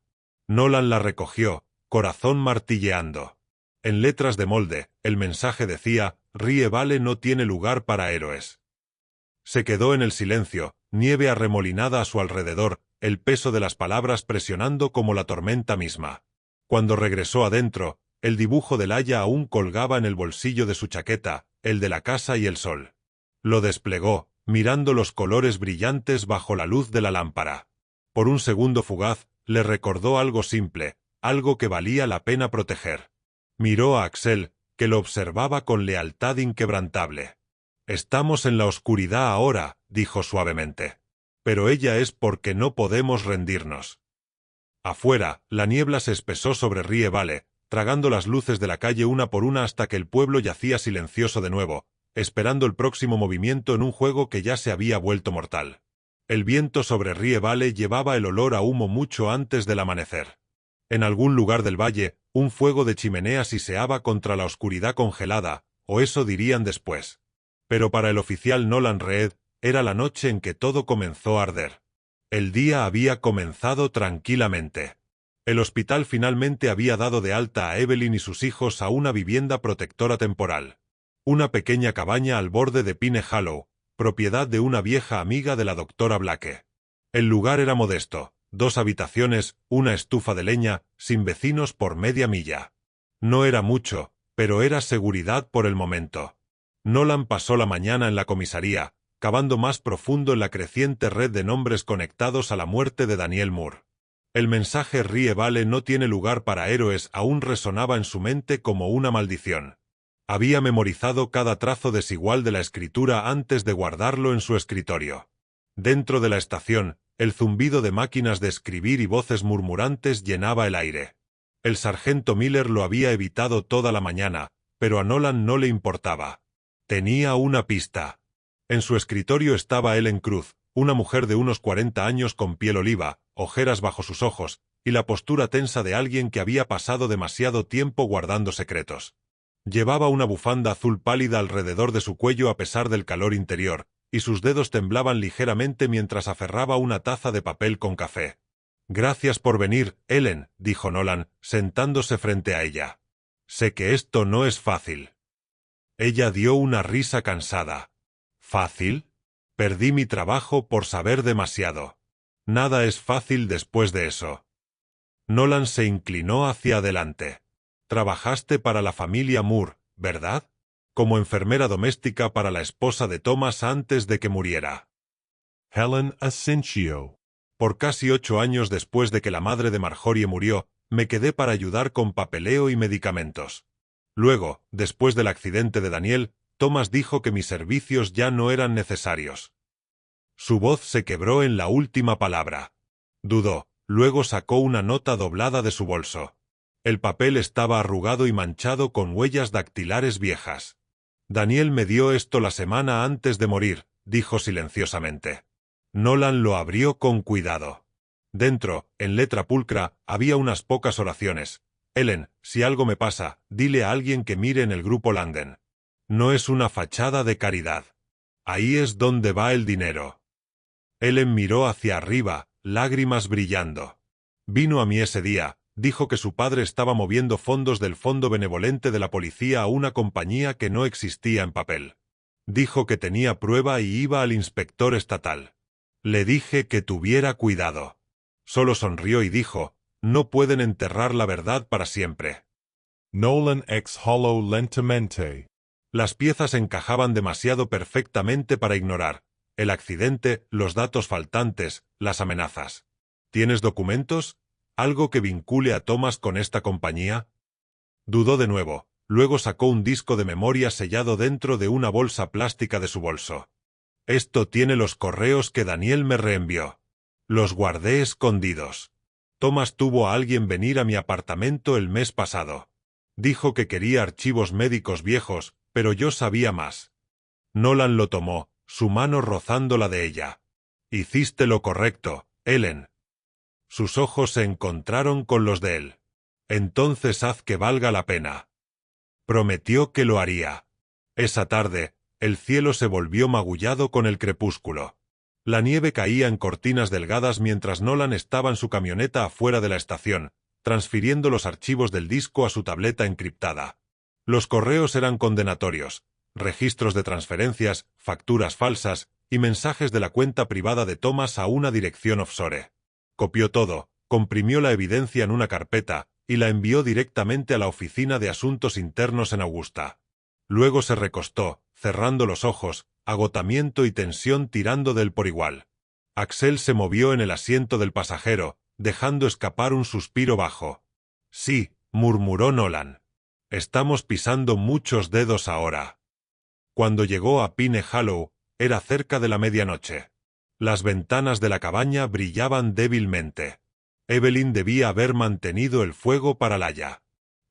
Nolan la recogió, corazón martilleando. En letras de molde, el mensaje decía: «Rievale no tiene lugar para héroes». Se quedó en el silencio, nieve arremolinada a su alrededor, el peso de las palabras presionando como la tormenta misma. Cuando regresó adentro, el dibujo de Laia aún colgaba en el bolsillo de su chaqueta, el de la casa y el sol. Lo desplegó, mirando los colores brillantes bajo la luz de la lámpara. Por un segundo fugaz, le recordó algo simple, algo que valía la pena proteger. Miró a Axel, que lo observaba con lealtad inquebrantable. «Estamos en la oscuridad ahora», dijo suavemente. «Pero ella es porque no podemos rendirnos». Afuera, la niebla se espesó sobre Rievale, tragando las luces de la calle una por una hasta que el pueblo yacía silencioso de nuevo, esperando el próximo movimiento en un juego que ya se había vuelto mortal. El viento sobre Rievale llevaba el olor a humo mucho antes del amanecer. En algún lugar del valle, un fuego de chimenea siseaba contra la oscuridad congelada, o eso dirían después. Pero para el oficial Nolan Reed, era la noche en que todo comenzó a arder. El día había comenzado tranquilamente. El hospital finalmente había dado de alta a Evelyn y sus hijos a una vivienda protectora temporal. Una pequeña cabaña al borde de Pine Hollow, propiedad de una vieja amiga de la doctora Blake. El lugar era modesto, 2 habitaciones, una estufa de leña, sin vecinos por media milla. No era mucho, pero era seguridad por el momento. Nolan pasó la mañana en la comisaría, cavando más profundo en la creciente red de nombres conectados a la muerte de Daniel Moore. El mensaje «Rievale no tiene lugar para héroes» aún resonaba en su mente como una maldición. Había memorizado cada trazo desigual de la escritura antes de guardarlo en su escritorio. Dentro de la estación, el zumbido de máquinas de escribir y voces murmurantes llenaba el aire. El sargento Miller lo había evitado toda la mañana, pero a Nolan no le importaba. Tenía una pista. En su escritorio estaba Ellen Cruz, una mujer de unos 40 años con piel oliva, ojeras bajo sus ojos, y la postura tensa de alguien que había pasado demasiado tiempo guardando secretos. Llevaba una bufanda azul pálida alrededor de su cuello a pesar del calor interior, y sus dedos temblaban ligeramente mientras aferraba una taza de papel con café. Gracias por venir, Ellen, dijo Nolan, sentándose frente a ella. Sé que esto no es fácil. Ella dio una risa cansada. ¿Fácil? Perdí mi trabajo por saber demasiado. Nada es fácil después de eso. Nolan se inclinó hacia adelante. Trabajaste para la familia Moore, ¿verdad? Como enfermera doméstica para la esposa de Thomas antes de que muriera. Helen asintió. Por casi 8 años después de que la madre de Marjorie murió, me quedé para ayudar con papeleo y medicamentos. Luego, después del accidente de Daniel, Thomas dijo que mis servicios ya no eran necesarios. Su voz se quebró en la última palabra. Dudó, luego sacó una nota doblada de su bolso. El papel estaba arrugado y manchado con huellas dactilares viejas. Daniel me dio esto la semana antes de morir, dijo silenciosamente. Nolan lo abrió con cuidado. Dentro, en letra pulcra, había unas pocas oraciones. Ellen, si algo me pasa, dile a alguien que mire en el grupo Langdon. No es una fachada de caridad. Ahí es donde va el dinero. Ellen miró hacia arriba, lágrimas brillando. Vino a mí ese día, dijo que su padre estaba moviendo fondos del fondo benevolente de la policía a una compañía que no existía en papel. Dijo que tenía prueba y iba al inspector estatal. Le dije que tuviera cuidado. Solo sonrió y dijo, no pueden enterrar la verdad para siempre. Nolan exhaló lentamente. Las piezas encajaban demasiado perfectamente para ignorar. El accidente, los datos faltantes, las amenazas. ¿Tienes documentos? ¿Algo que vincule a Thomas con esta compañía? Dudó de nuevo, luego sacó un disco de memoria sellado dentro de una bolsa plástica de su bolso. Esto tiene los correos que Daniel me reenvió. Los guardé escondidos. Thomas tuvo a alguien venir a mi apartamento el mes pasado. Dijo que quería archivos médicos viejos, pero yo sabía más. Nolan lo tomó, su mano rozando la de ella. Hiciste lo correcto, Ellen. Sus ojos se encontraron con los de él. Entonces haz que valga la pena. Prometió que lo haría. Esa tarde, el cielo se volvió magullado con el crepúsculo. La nieve caía en cortinas delgadas mientras Nolan estaba en su camioneta afuera de la estación, transfiriendo los archivos del disco a su tableta encriptada. Los correos eran condenatorios, registros de transferencias, facturas falsas y mensajes de la cuenta privada de Thomas a una dirección offshore. Copió todo, comprimió la evidencia en una carpeta y la envió directamente a la Oficina de Asuntos Internos en Augusta. Luego se recostó, cerrando los ojos, agotamiento y tensión tirando de él por igual. Axel se movió en el asiento del pasajero, dejando escapar un suspiro bajo. Sí, murmuró Nolan. Estamos pisando muchos dedos ahora. Cuando llegó a Pine Hollow, era cerca de la medianoche. Las ventanas de la cabaña brillaban débilmente. Evelyn debía haber mantenido el fuego para Laia.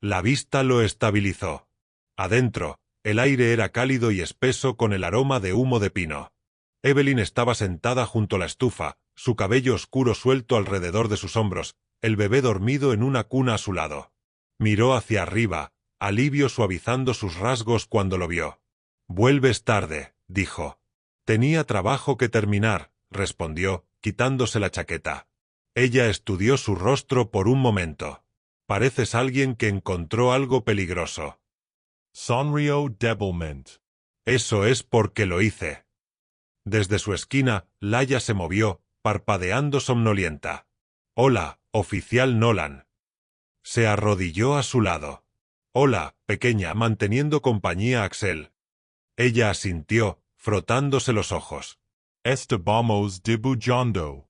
La vista lo estabilizó. Adentro, el aire era cálido y espeso con el aroma de humo de pino. Evelyn estaba sentada junto a la estufa, su cabello oscuro suelto alrededor de sus hombros, el bebé dormido en una cuna a su lado. Miró hacia arriba, alivio suavizando sus rasgos cuando lo vio. «Vuelves tarde», dijo. «Tenía trabajo que terminar», respondió, quitándose la chaqueta. Ella estudió su rostro por un momento. «Pareces alguien que encontró algo peligroso». Sonrió débilmente. «Eso es porque lo hice». Desde su esquina, Laia se movió, parpadeando somnolienta. «Hola, oficial Nolan». Se arrodilló a su lado. «Hola, pequeña», manteniendo compañía a Axel. Ella asintió, frotándose los ojos. Estábamos dibujando.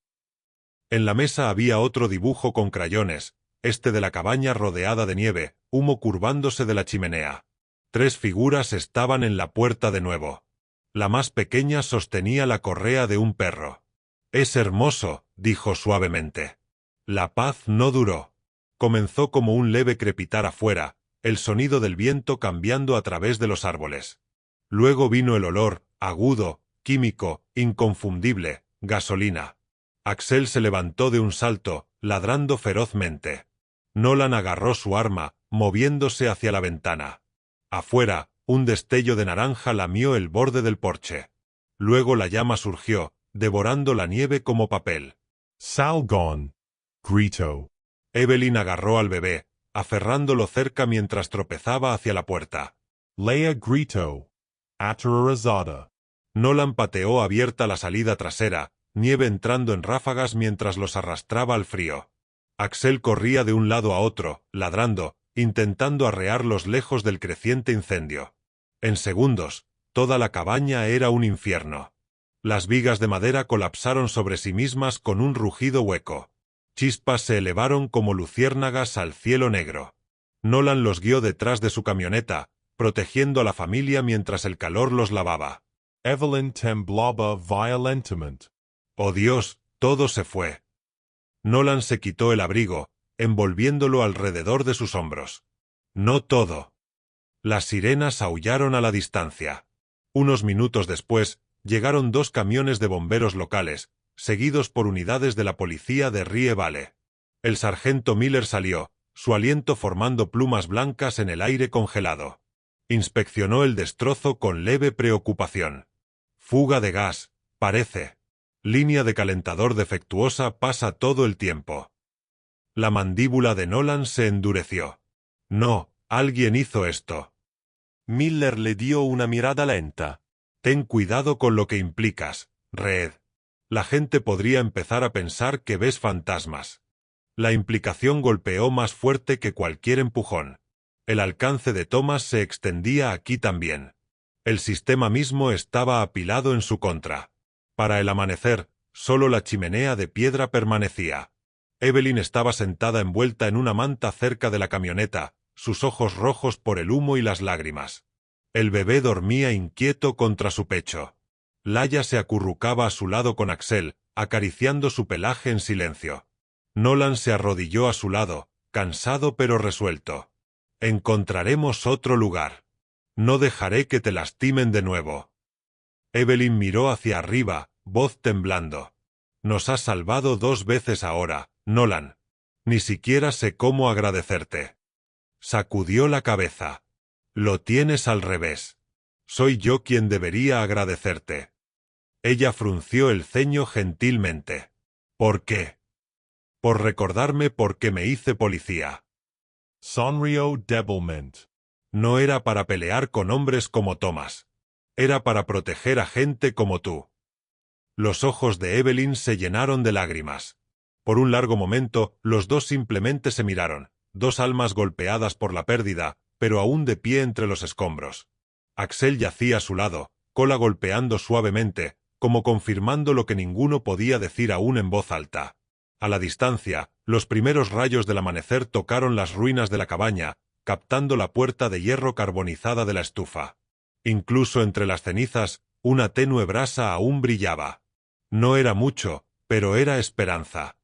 En la mesa había otro dibujo con crayones, este de la cabaña rodeada de nieve, humo curvándose de la chimenea. 3 figuras estaban en la puerta de nuevo. La más pequeña sostenía la correa de un perro. «Es hermoso», dijo suavemente. La paz no duró. Comenzó como un leve crepitar afuera, el sonido del viento cambiando a través de los árboles. Luego vino el olor, agudo, químico, inconfundible, gasolina. Axel se levantó de un salto, ladrando ferozmente. Nolan agarró su arma, moviéndose hacia la ventana. Afuera, un destello de naranja lamió el borde del porche. Luego la llama surgió, devorando la nieve como papel. Salgón. Grito. Evelyn agarró al bebé, aferrándolo cerca mientras tropezaba hacia la puerta. Leia grito. Aterrorizada. Nolan pateó abierta la salida trasera, nieve entrando en ráfagas mientras los arrastraba al frío. Axel corría de un lado a otro, ladrando, intentando arrearlos lejos del creciente incendio. En segundos, toda la cabaña era un infierno. Las vigas de madera colapsaron sobre sí mismas con un rugido hueco. Chispas se elevaron como luciérnagas al cielo negro. Nolan los guió detrás de su camioneta, protegiendo a la familia mientras el calor los lavaba. Evelyn temblaba violentamente. ¡Oh Dios! Todo se fue. Nolan se quitó el abrigo, envolviéndolo alrededor de sus hombros. No todo. Las sirenas aullaron a la distancia. Unos minutos después, llegaron 2 camiones de bomberos locales, seguidos por unidades de la policía de Rie Valley. El sargento Miller salió, su aliento formando plumas blancas en el aire congelado. Inspeccionó el destrozo con leve preocupación. Fuga de gas, parece. Línea de calentador defectuosa pasa todo el tiempo. La mandíbula de Nolan se endureció. No, alguien hizo esto. Miller le dio una mirada lenta. Ten cuidado con lo que implicas, Reed. La gente podría empezar a pensar que ves fantasmas. La implicación golpeó más fuerte que cualquier empujón. El alcance de Thomas se extendía aquí también. El sistema mismo estaba apilado en su contra. Para el amanecer, solo la chimenea de piedra permanecía. Evelyn estaba sentada envuelta en una manta cerca de la camioneta, sus ojos rojos por el humo y las lágrimas. El bebé dormía inquieto contra su pecho. Laia se acurrucaba a su lado con Axel, acariciando su pelaje en silencio. Nolan se arrodilló a su lado, cansado pero resuelto. Encontraremos otro lugar. No dejaré que te lastimen de nuevo. Evelyn miró hacia arriba, voz temblando. Nos has salvado 2 veces ahora, Nolan. Ni siquiera sé cómo agradecerte. Sacudió la cabeza. Lo tienes al revés. Soy yo quien debería agradecerte. Ella frunció el ceño gentilmente. ¿Por qué? Por recordarme por qué me hice policía. Sonrió débilmente. No era para pelear con hombres como Thomas. Era para proteger a gente como tú. Los ojos de Evelyn se llenaron de lágrimas. Por un largo momento, los dos simplemente se miraron, 2 almas golpeadas por la pérdida, pero aún de pie entre los escombros. Axel yacía a su lado, cola golpeando suavemente, como confirmando lo que ninguno podía decir aún en voz alta. A la distancia, los primeros rayos del amanecer tocaron las ruinas de la cabaña, captando la puerta de hierro carbonizada de la estufa. Incluso entre las cenizas, una tenue brasa aún brillaba. No era mucho, pero era esperanza.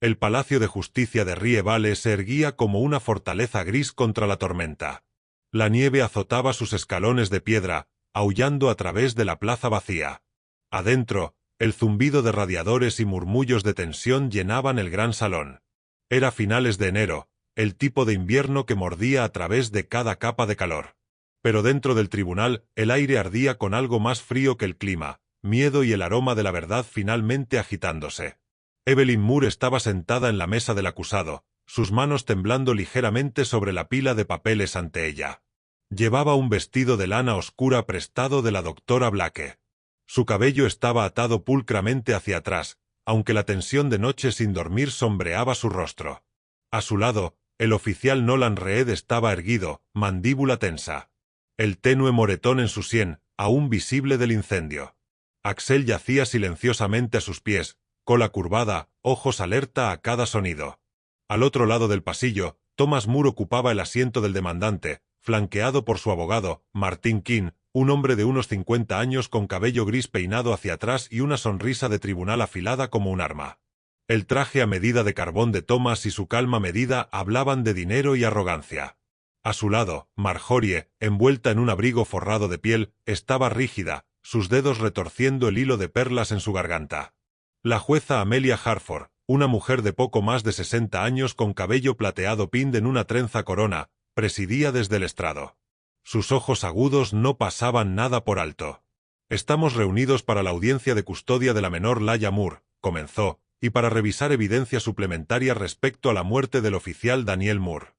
El Palacio de Justicia de Rie Valley se erguía como una fortaleza gris contra la tormenta. La nieve azotaba sus escalones de piedra, aullando a través de la plaza vacía. Adentro, el zumbido de radiadores y murmullos de tensión llenaban el gran salón. Era finales de enero, el tipo de invierno que mordía a través de cada capa de calor. Pero dentro del tribunal, el aire ardía con algo más frío que el clima, miedo y el aroma de la verdad finalmente agitándose. Evelyn Moore estaba sentada en la mesa del acusado, sus manos temblando ligeramente sobre la pila de papeles ante ella. Llevaba un vestido de lana oscura prestado de la doctora Blake. Su cabello estaba atado pulcramente hacia atrás, aunque la tensión de noche sin dormir sombreaba su rostro. A su lado, el oficial Nolan Reed estaba erguido, mandíbula tensa. El tenue moretón en su sien, aún visible del incendio. Axel yacía silenciosamente a sus pies, cola curvada, ojos alerta a cada sonido. Al otro lado del pasillo, Thomas Moore ocupaba el asiento del demandante, flanqueado por su abogado, Martin King, un hombre de unos 50 años con cabello gris peinado hacia atrás y una sonrisa de tribunal afilada como un arma. El traje a medida de carbón de Thomas y su calma medida hablaban de dinero y arrogancia. A su lado, Marjorie, envuelta en un abrigo forrado de piel, estaba rígida, sus dedos retorciendo el hilo de perlas en su garganta. La jueza Amelia Harford, una mujer de poco más de 60 años con cabello plateado pinned en una trenza corona, presidía desde el estrado. Sus ojos agudos no pasaban nada por alto. «Estamos reunidos para la audiencia de custodia de la menor Laia Moore», comenzó, y para revisar evidencia suplementaria respecto a la muerte del oficial Daniel Moore.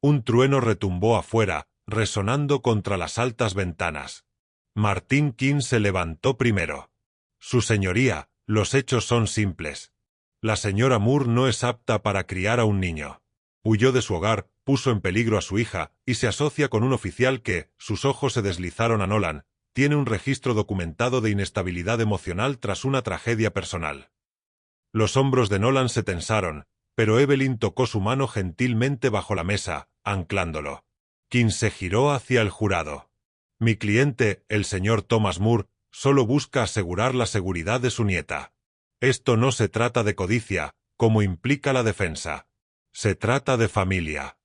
Un trueno retumbó afuera, resonando contra las altas ventanas. Martin King se levantó primero. Su señoría, los hechos son simples. La señora Moore no es apta para criar a un niño. Huyó de su hogar, puso en peligro a su hija, y se asocia con un oficial que, sus ojos se deslizaron a Nolan, tiene un registro documentado de inestabilidad emocional tras una tragedia personal. Los hombros de Nolan se tensaron, pero Evelyn tocó su mano gentilmente bajo la mesa, anclándolo. King se giró hacia el jurado. Mi cliente, el señor Thomas Moore, solo busca asegurar la seguridad de su nieta. Esto no se trata de codicia, como implica la defensa. Se trata de familia.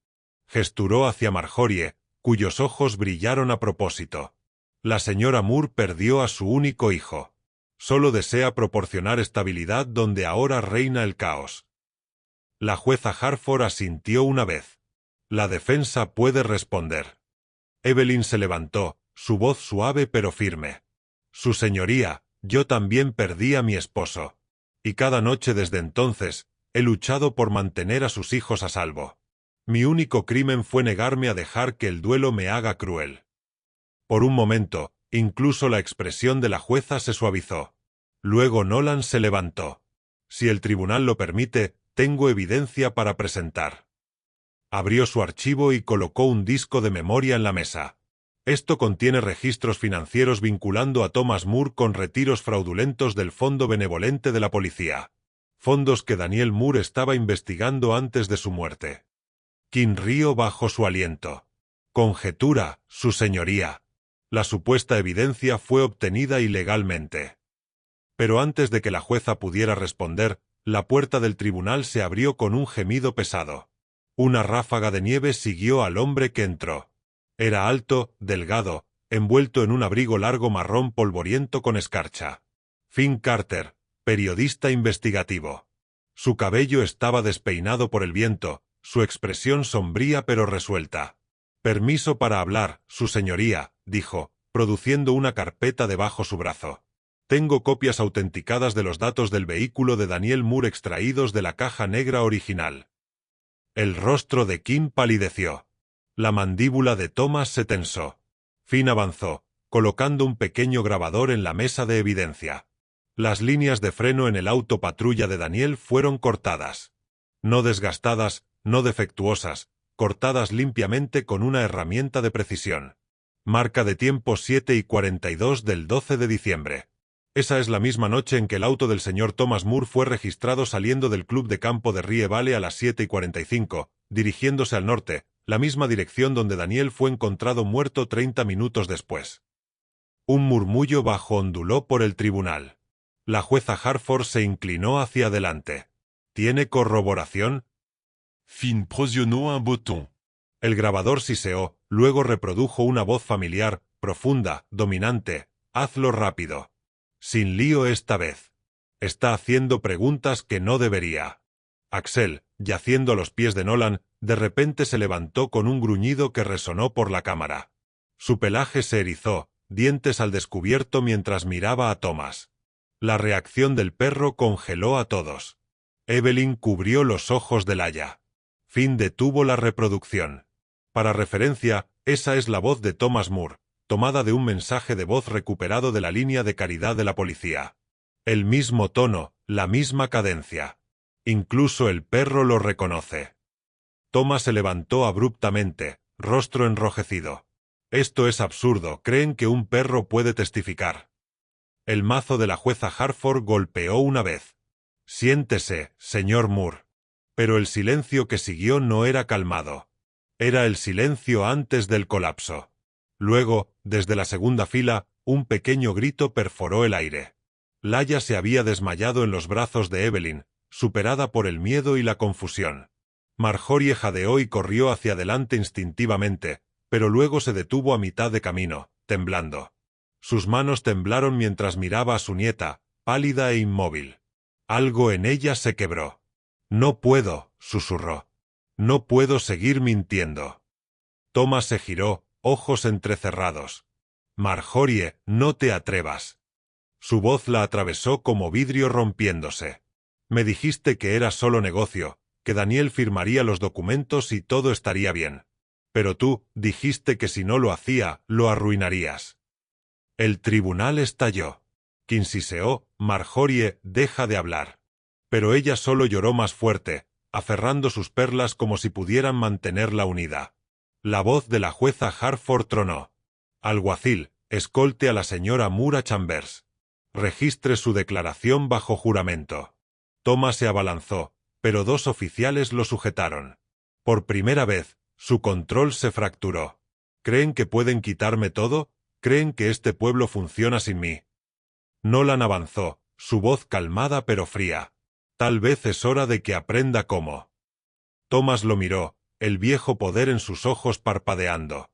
Gesturó hacia Marjorie, cuyos ojos brillaron a propósito. La señora Moore perdió a su único hijo. Solo desea proporcionar estabilidad donde ahora reina el caos. La jueza Harford asintió una vez. La defensa puede responder. Evelyn se levantó, su voz suave pero firme. Su señoría, yo también perdí a mi esposo. Y cada noche desde entonces, he luchado por mantener a sus hijos a salvo. Mi único crimen fue negarme a dejar que el duelo me haga cruel. Por un momento, incluso la expresión de la jueza se suavizó. Luego Nolan se levantó. Si el tribunal lo permite, tengo evidencia para presentar. Abrió su archivo y colocó un disco de memoria en la mesa. Esto contiene registros financieros vinculando a Thomas Moore con retiros fraudulentos del Fondo Benevolente de la Policía. Fondos que Daniel Moore estaba investigando antes de su muerte. King rió bajo su aliento. Conjetura, su señoría. La supuesta evidencia fue obtenida ilegalmente. Pero antes de que la jueza pudiera responder, la puerta del tribunal se abrió con un gemido pesado. Una ráfaga de nieve siguió al hombre que entró. Era alto, delgado, envuelto en un abrigo largo marrón polvoriento con escarcha. Finn Carter, periodista investigativo. Su cabello estaba despeinado por el viento, su expresión sombría pero resuelta. Permiso para hablar, su señoría, dijo, produciendo una carpeta debajo su brazo. Tengo copias autenticadas de los datos del vehículo de Daniel Moore extraídos de la caja negra original. El rostro de King palideció. La mandíbula de Thomas se tensó. Finn avanzó, colocando un pequeño grabador en la mesa de evidencia. Las líneas de freno en el auto patrulla de Daniel fueron cortadas. No desgastadas, no defectuosas, cortadas limpiamente con una herramienta de precisión. Marca de tiempo 7:42 del 12 de diciembre. Esa es la misma noche en que el auto del señor Thomas Moore fue registrado saliendo del club de campo de Rie Valley a las 7:45, dirigiéndose al norte, la misma dirección donde Daniel fue encontrado muerto 30 minutos después. Un murmullo bajo onduló por el tribunal. La jueza Harford se inclinó hacia adelante. ¿Tiene corroboración? Finn presionó un botón. El grabador siseó, luego reprodujo una voz familiar, profunda, dominante. Hazlo rápido. Sin lío esta vez. Está haciendo preguntas que no debería. Axel, yaciendo a los pies de Nolan, de repente se levantó con un gruñido que resonó por la cámara. Su pelaje se erizó, dientes al descubierto mientras miraba a Thomas. La reacción del perro congeló a todos. Evelyn cubrió los ojos del aya. Finn detuvo la reproducción. Para referencia, esa es la voz de Thomas Moore, tomada de un mensaje de voz recuperado de la línea de caridad de la policía. El mismo tono, la misma cadencia. Incluso el perro lo reconoce. Thomas se levantó abruptamente, rostro enrojecido. Esto es absurdo, ¿creen que un perro puede testificar? El mazo de la jueza Harford golpeó una vez. Siéntese, señor Moore. Pero el silencio que siguió no era calmado. Era el silencio antes del colapso. Luego, desde la segunda fila, un pequeño grito perforó el aire. Laia se había desmayado en los brazos de Evelyn, superada por el miedo y la confusión. Marjorie jadeó y corrió hacia adelante instintivamente, pero luego se detuvo a mitad de camino, temblando. Sus manos temblaron mientras miraba a su nieta, pálida e inmóvil. Algo en ella se quebró. No puedo, susurró. No puedo seguir mintiendo. Thomas se giró, ojos entrecerrados. Marjorie, no te atrevas. Su voz la atravesó como vidrio rompiéndose. Me dijiste que era solo negocio, que Daniel firmaría los documentos y todo estaría bien. Pero tú dijiste que si no lo hacía, lo arruinarías. El tribunal estalló. Quinsiseó, Marjorie, deja de hablar. Pero ella solo lloró más fuerte, aferrando sus perlas como si pudieran mantenerla unida. La voz de la jueza Harford tronó. Alguacil, escolte a la señora Mura Chambers. Registre su declaración bajo juramento. Thomas se abalanzó, pero dos oficiales lo sujetaron. Por primera vez, su control se fracturó. ¿Creen que pueden quitarme todo? ¿Creen que este pueblo funciona sin mí? Nolan avanzó, su voz calmada pero fría. Tal vez es hora de que aprenda cómo. Thomas lo miró, el viejo poder en sus ojos parpadeando.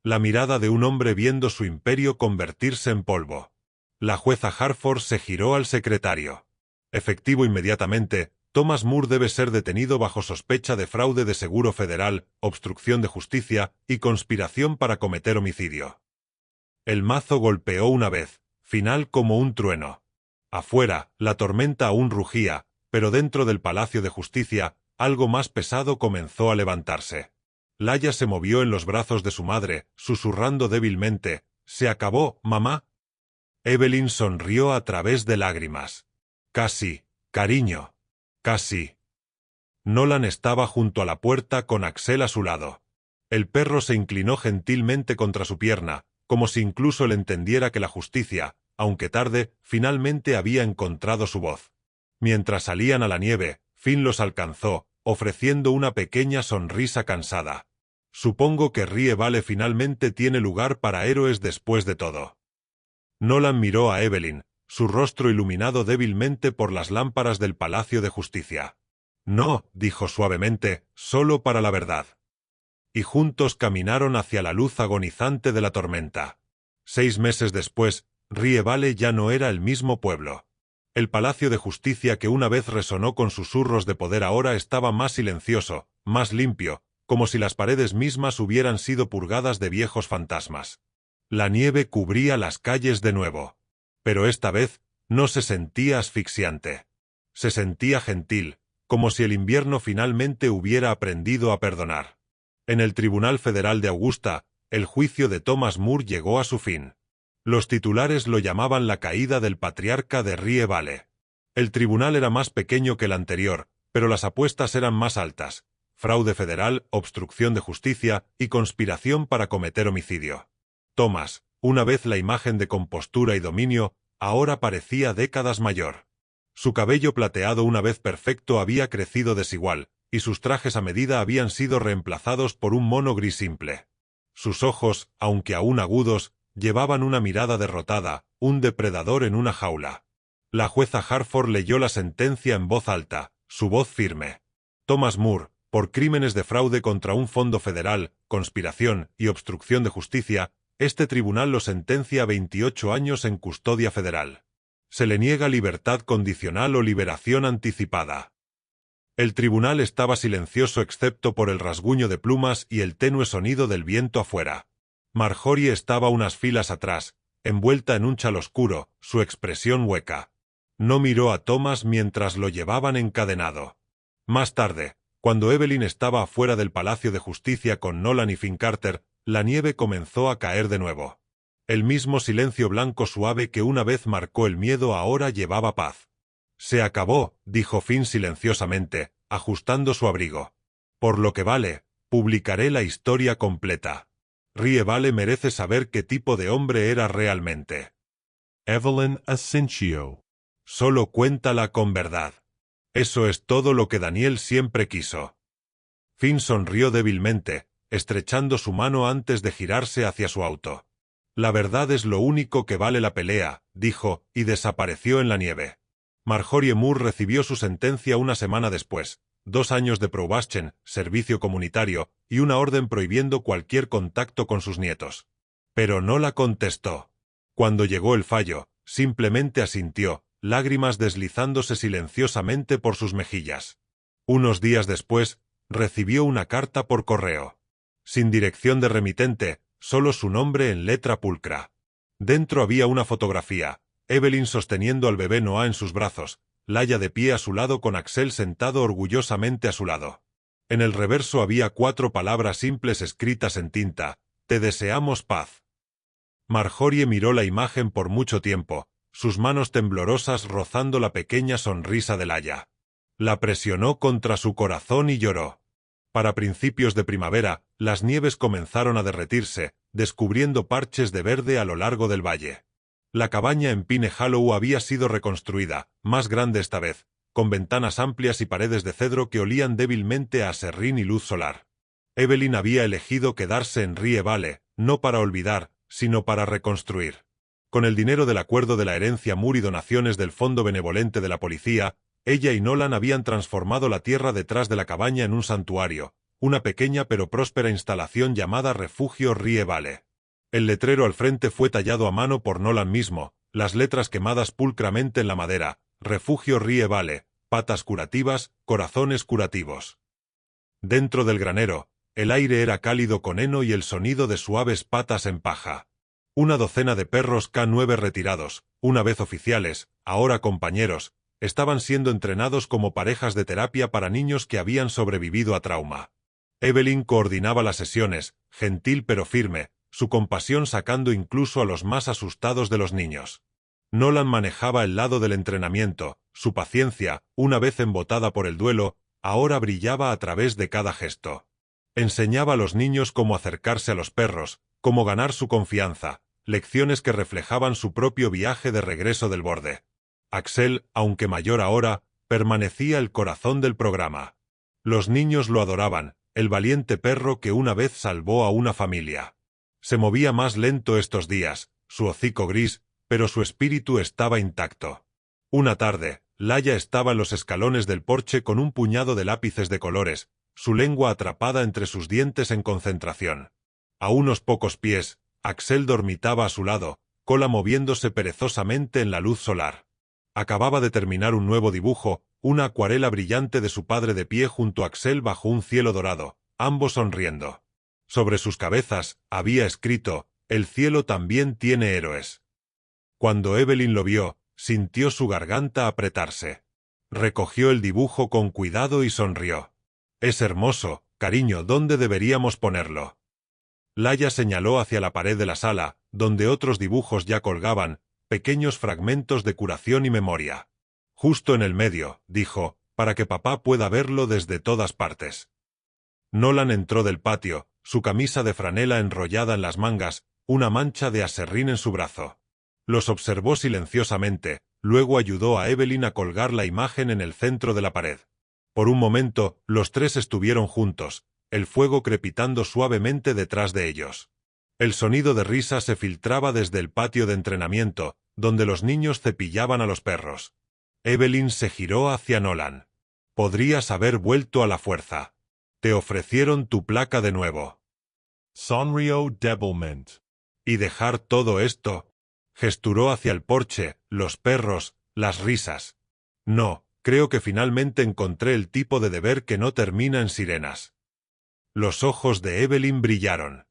La mirada de un hombre viendo su imperio convertirse en polvo. La jueza Harford se giró al secretario. Efectivo inmediatamente, Thomas Moore debe ser detenido bajo sospecha de fraude de seguro federal, obstrucción de justicia y conspiración para cometer homicidio. El mazo golpeó una vez, final como un trueno. Afuera, la tormenta aún rugía, pero dentro del Palacio de Justicia, algo más pesado comenzó a levantarse. Laia se movió en los brazos de su madre, susurrando débilmente, «¿Se acabó, mamá?» Evelyn sonrió a través de lágrimas. «Casi, cariño. Casi». Nolan estaba junto a la puerta con Axel a su lado. El perro se inclinó gentilmente contra su pierna, como si incluso le entendiera que la justicia, aunque tarde, finalmente había encontrado su voz. Mientras salían a la nieve, Finn los alcanzó, ofreciendo una pequeña sonrisa cansada. Supongo que Rie Vale finalmente tiene lugar para héroes después de todo. Nolan miró a Evelyn, su rostro iluminado débilmente por las lámparas del Palacio de Justicia. No, dijo suavemente, solo para la verdad. Y juntos caminaron hacia la luz agonizante de la tormenta. 6 meses después, Rie Vale ya no era el mismo pueblo. El Palacio de Justicia que una vez resonó con susurros de poder ahora estaba más silencioso, más limpio, como si las paredes mismas hubieran sido purgadas de viejos fantasmas. La nieve cubría las calles de nuevo. Pero esta vez, no se sentía asfixiante. Se sentía gentil, como si el invierno finalmente hubiera aprendido a perdonar. En el Tribunal Federal de Augusta, el juicio de Thomas Moore llegó a su fin. Los titulares lo llamaban la caída del patriarca de Rie Vale. El tribunal era más pequeño que el anterior, pero las apuestas eran más altas: fraude federal, obstrucción de justicia y conspiración para cometer homicidio. Thomas, una vez la imagen de compostura y dominio, ahora parecía décadas mayor. Su cabello plateado una vez perfecto había crecido desigual, y sus trajes a medida habían sido reemplazados por un mono gris simple. Sus ojos, aunque aún agudos, llevaban una mirada derrotada, un depredador en una jaula. La jueza Harford leyó la sentencia en voz alta, su voz firme. Thomas Moore, por crímenes de fraude contra un fondo federal, conspiración y obstrucción de justicia, este tribunal lo sentencia a 28 años en custodia federal. Se le niega libertad condicional o liberación anticipada. El tribunal estaba silencioso excepto por el rasguño de plumas y el tenue sonido del viento afuera. Marjorie estaba unas filas atrás, envuelta en un chal oscuro, su expresión hueca. No miró a Thomas mientras lo llevaban encadenado. Más tarde, cuando Evelyn estaba afuera del Palacio de Justicia con Nolan y Finn Carter, la nieve comenzó a caer de nuevo. El mismo silencio blanco suave que una vez marcó el miedo ahora llevaba paz. «Se acabó», dijo Finn silenciosamente, ajustando su abrigo. «Por lo que vale, publicaré la historia completa. Rie Vale merece saber qué tipo de hombre era realmente». Evelyn Asincio. «Solo cuéntala con verdad. Eso es todo lo que Daniel siempre quiso». Finn sonrió débilmente, estrechando su mano antes de girarse hacia su auto. «La verdad es lo único que vale la pelea», dijo, y desapareció en la nieve. Marjorie Moore recibió su sentencia una semana después: 2 años de probation, servicio comunitario, y una orden prohibiendo cualquier contacto con sus nietos. Pero no la contestó. Cuando llegó el fallo, simplemente asintió, lágrimas deslizándose silenciosamente por sus mejillas. Unos días después, recibió una carta por correo. Sin dirección de remitente, solo su nombre en letra pulcra. Dentro había una fotografía: Evelyn sosteniendo al bebé Noah en sus brazos, Laia de pie a su lado con Axel sentado orgullosamente a su lado. En el reverso había 4 palabras simples escritas en tinta: «Te deseamos paz». Marjorie miró la imagen por mucho tiempo, sus manos temblorosas rozando la pequeña sonrisa de Laia. La presionó contra su corazón y lloró. Para principios de primavera, las nieves comenzaron a derretirse, descubriendo parches de verde a lo largo del valle. La cabaña en Pine Hollow había sido reconstruida, más grande esta vez, con ventanas amplias y paredes de cedro que olían débilmente a aserrín y luz solar. Evelyn había elegido quedarse en Rie Valley, no para olvidar, sino para reconstruir. Con el dinero del acuerdo de la herencia Moore y donaciones del Fondo Benevolente de la Policía, ella y Nolan habían transformado la tierra detrás de la cabaña en un santuario, una pequeña pero próspera instalación llamada Refugio Rie Valley. El letrero al frente fue tallado a mano por Nolan mismo, las letras quemadas pulcramente en la madera: Refugio Rie Valley, patas curativas, corazones curativos. Dentro del granero, el aire era cálido con heno y el sonido de suaves patas en paja. Una docena de perros K9 retirados, una vez oficiales, ahora compañeros, estaban siendo entrenados como parejas de terapia para niños que habían sobrevivido a trauma. Evelyn coordinaba las sesiones, gentil pero firme, su compasión sacando incluso a los más asustados de los niños. Nolan manejaba el lado del entrenamiento, su paciencia, una vez embotada por el duelo, ahora brillaba a través de cada gesto. Enseñaba a los niños cómo acercarse a los perros, cómo ganar su confianza, lecciones que reflejaban su propio viaje de regreso del borde. Axel, aunque mayor ahora, permanecía el corazón del programa. Los niños lo adoraban, el valiente perro que una vez salvó a una familia. Se movía más lento estos días, su hocico gris, pero su espíritu estaba intacto. Una tarde, Laia estaba en los escalones del porche con un puñado de lápices de colores, su lengua atrapada entre sus dientes en concentración. A unos pocos pies, Axel dormitaba a su lado, cola moviéndose perezosamente en la luz solar. Acababa de terminar un nuevo dibujo, una acuarela brillante de su padre de pie junto a Axel bajo un cielo dorado, ambos sonriendo. Sobre sus cabezas, había escrito: «El cielo también tiene héroes». Cuando Evelyn lo vio, sintió su garganta apretarse. Recogió el dibujo con cuidado y sonrió. «Es hermoso, cariño, ¿dónde deberíamos ponerlo?». Laia señaló hacia la pared de la sala, donde otros dibujos ya colgaban, pequeños fragmentos de curación y memoria. «Justo en el medio», dijo, «para que papá pueda verlo desde todas partes». Nolan entró del patio, su camisa de franela enrollada en las mangas, una mancha de aserrín en su brazo. Los observó silenciosamente, luego ayudó a Evelyn a colgar la imagen en el centro de la pared. Por un momento, los tres estuvieron juntos, el fuego crepitando suavemente detrás de ellos. El sonido de risa se filtraba desde el patio de entrenamiento, donde los niños cepillaban a los perros. Evelyn se giró hacia Nolan. «Podrías haber vuelto a la fuerza. Te ofrecieron tu placa de nuevo». Sonrió débilmente. «¿Y dejar todo esto?». Gesturó hacia el porche, los perros, las risas. «No, creo que finalmente encontré el tipo de deber que no termina en sirenas». Los ojos de Evelyn brillaron.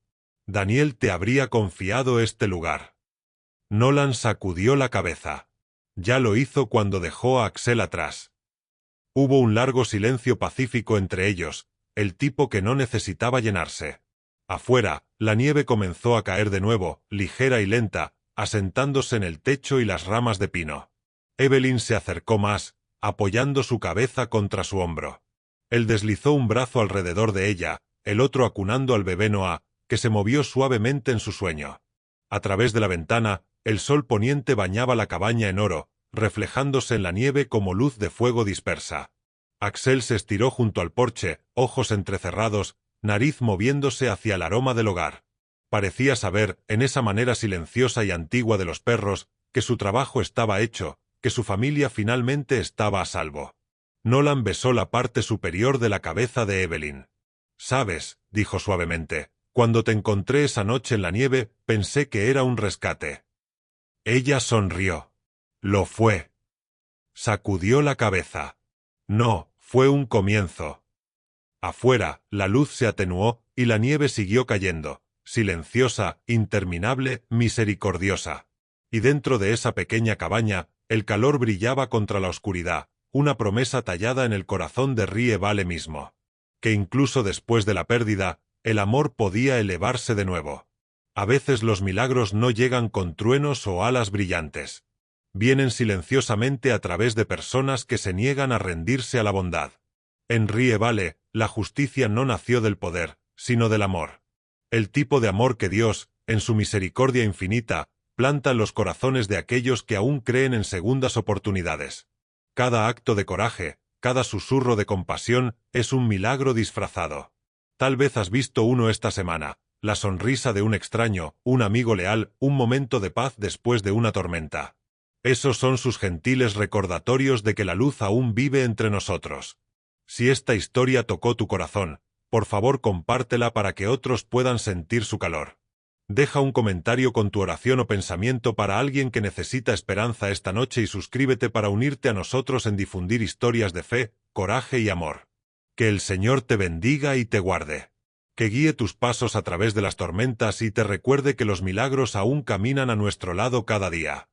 «Daniel te habría confiado este lugar». Nolan sacudió la cabeza. Ya lo hizo cuando dejó a Axel atrás. Hubo un largo silencio pacífico entre ellos, el tipo que no necesitaba llenarse. Afuera, la nieve comenzó a caer de nuevo, ligera y lenta, asentándose en el techo y las ramas de pino. Evelyn se acercó más, apoyando su cabeza contra su hombro. Él deslizó un brazo alrededor de ella, el otro acunando al bebé Noah, que se movió suavemente en su sueño. A través de la ventana, el sol poniente bañaba la cabaña en oro, reflejándose en la nieve como luz de fuego dispersa. Axel se estiró junto al porche, ojos entrecerrados, nariz moviéndose hacia el aroma del hogar. Parecía saber, en esa manera silenciosa y antigua de los perros, que su trabajo estaba hecho, que su familia finalmente estaba a salvo. Nolan besó la parte superior de la cabeza de Evelyn. «Sabes», dijo suavemente, «cuando te encontré esa noche en la nieve, pensé que era un rescate». Ella sonrió. «Lo fue». Sacudió la cabeza. «No, fue un comienzo». Afuera, la luz se atenuó, y la nieve siguió cayendo, silenciosa, interminable, misericordiosa. Y dentro de esa pequeña cabaña, El calor brillaba contra la oscuridad, una promesa tallada en el corazón de Rie Vale mismo. Que incluso después de la pérdida, el amor podía elevarse de nuevo. A veces los milagros no llegan con truenos o alas brillantes. Vienen silenciosamente a través de personas que se niegan a rendirse a la bondad. En Rie Vale, la justicia no nació del poder, sino del amor. El tipo de amor que Dios, en su misericordia infinita, planta en los corazones de aquellos que aún creen en segundas oportunidades. Cada acto de coraje, cada susurro de compasión, es un milagro disfrazado. Tal vez has visto uno esta semana, la sonrisa de un extraño, un amigo leal, un momento de paz después de una tormenta. Esos son sus gentiles recordatorios de que la luz aún vive entre nosotros. Si esta historia tocó tu corazón, por favor compártela para que otros puedan sentir su calor. Deja un comentario con tu oración o pensamiento para alguien que necesita esperanza esta noche y suscríbete para unirte a nosotros en difundir historias de fe, coraje y amor. Que el Señor te bendiga y te guarde. Que guíe tus pasos a través de las tormentas y te recuerde que los milagros aún caminan a nuestro lado cada día.